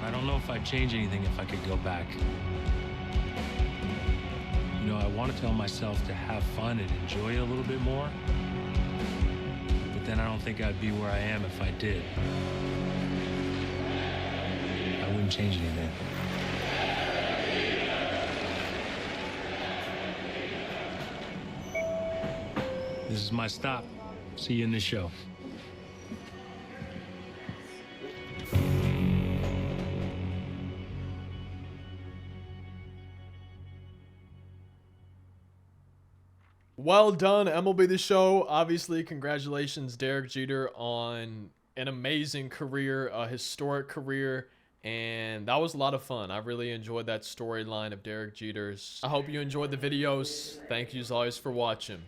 I don't know if I'd change anything if I could go back. You know, I want to tell myself to have fun and enjoy it a little bit more. But then I don't think I'd be where I am if I did. I wouldn't change anything. This is my stop. See you in the show. Well done, MLB The Show. Obviously, congratulations, Derek Jeter, on an amazing career, a historic career, And that was a lot of fun. I really enjoyed that storyline of Derek Jeter's. I hope you enjoyed the videos. Thank you as always for watching.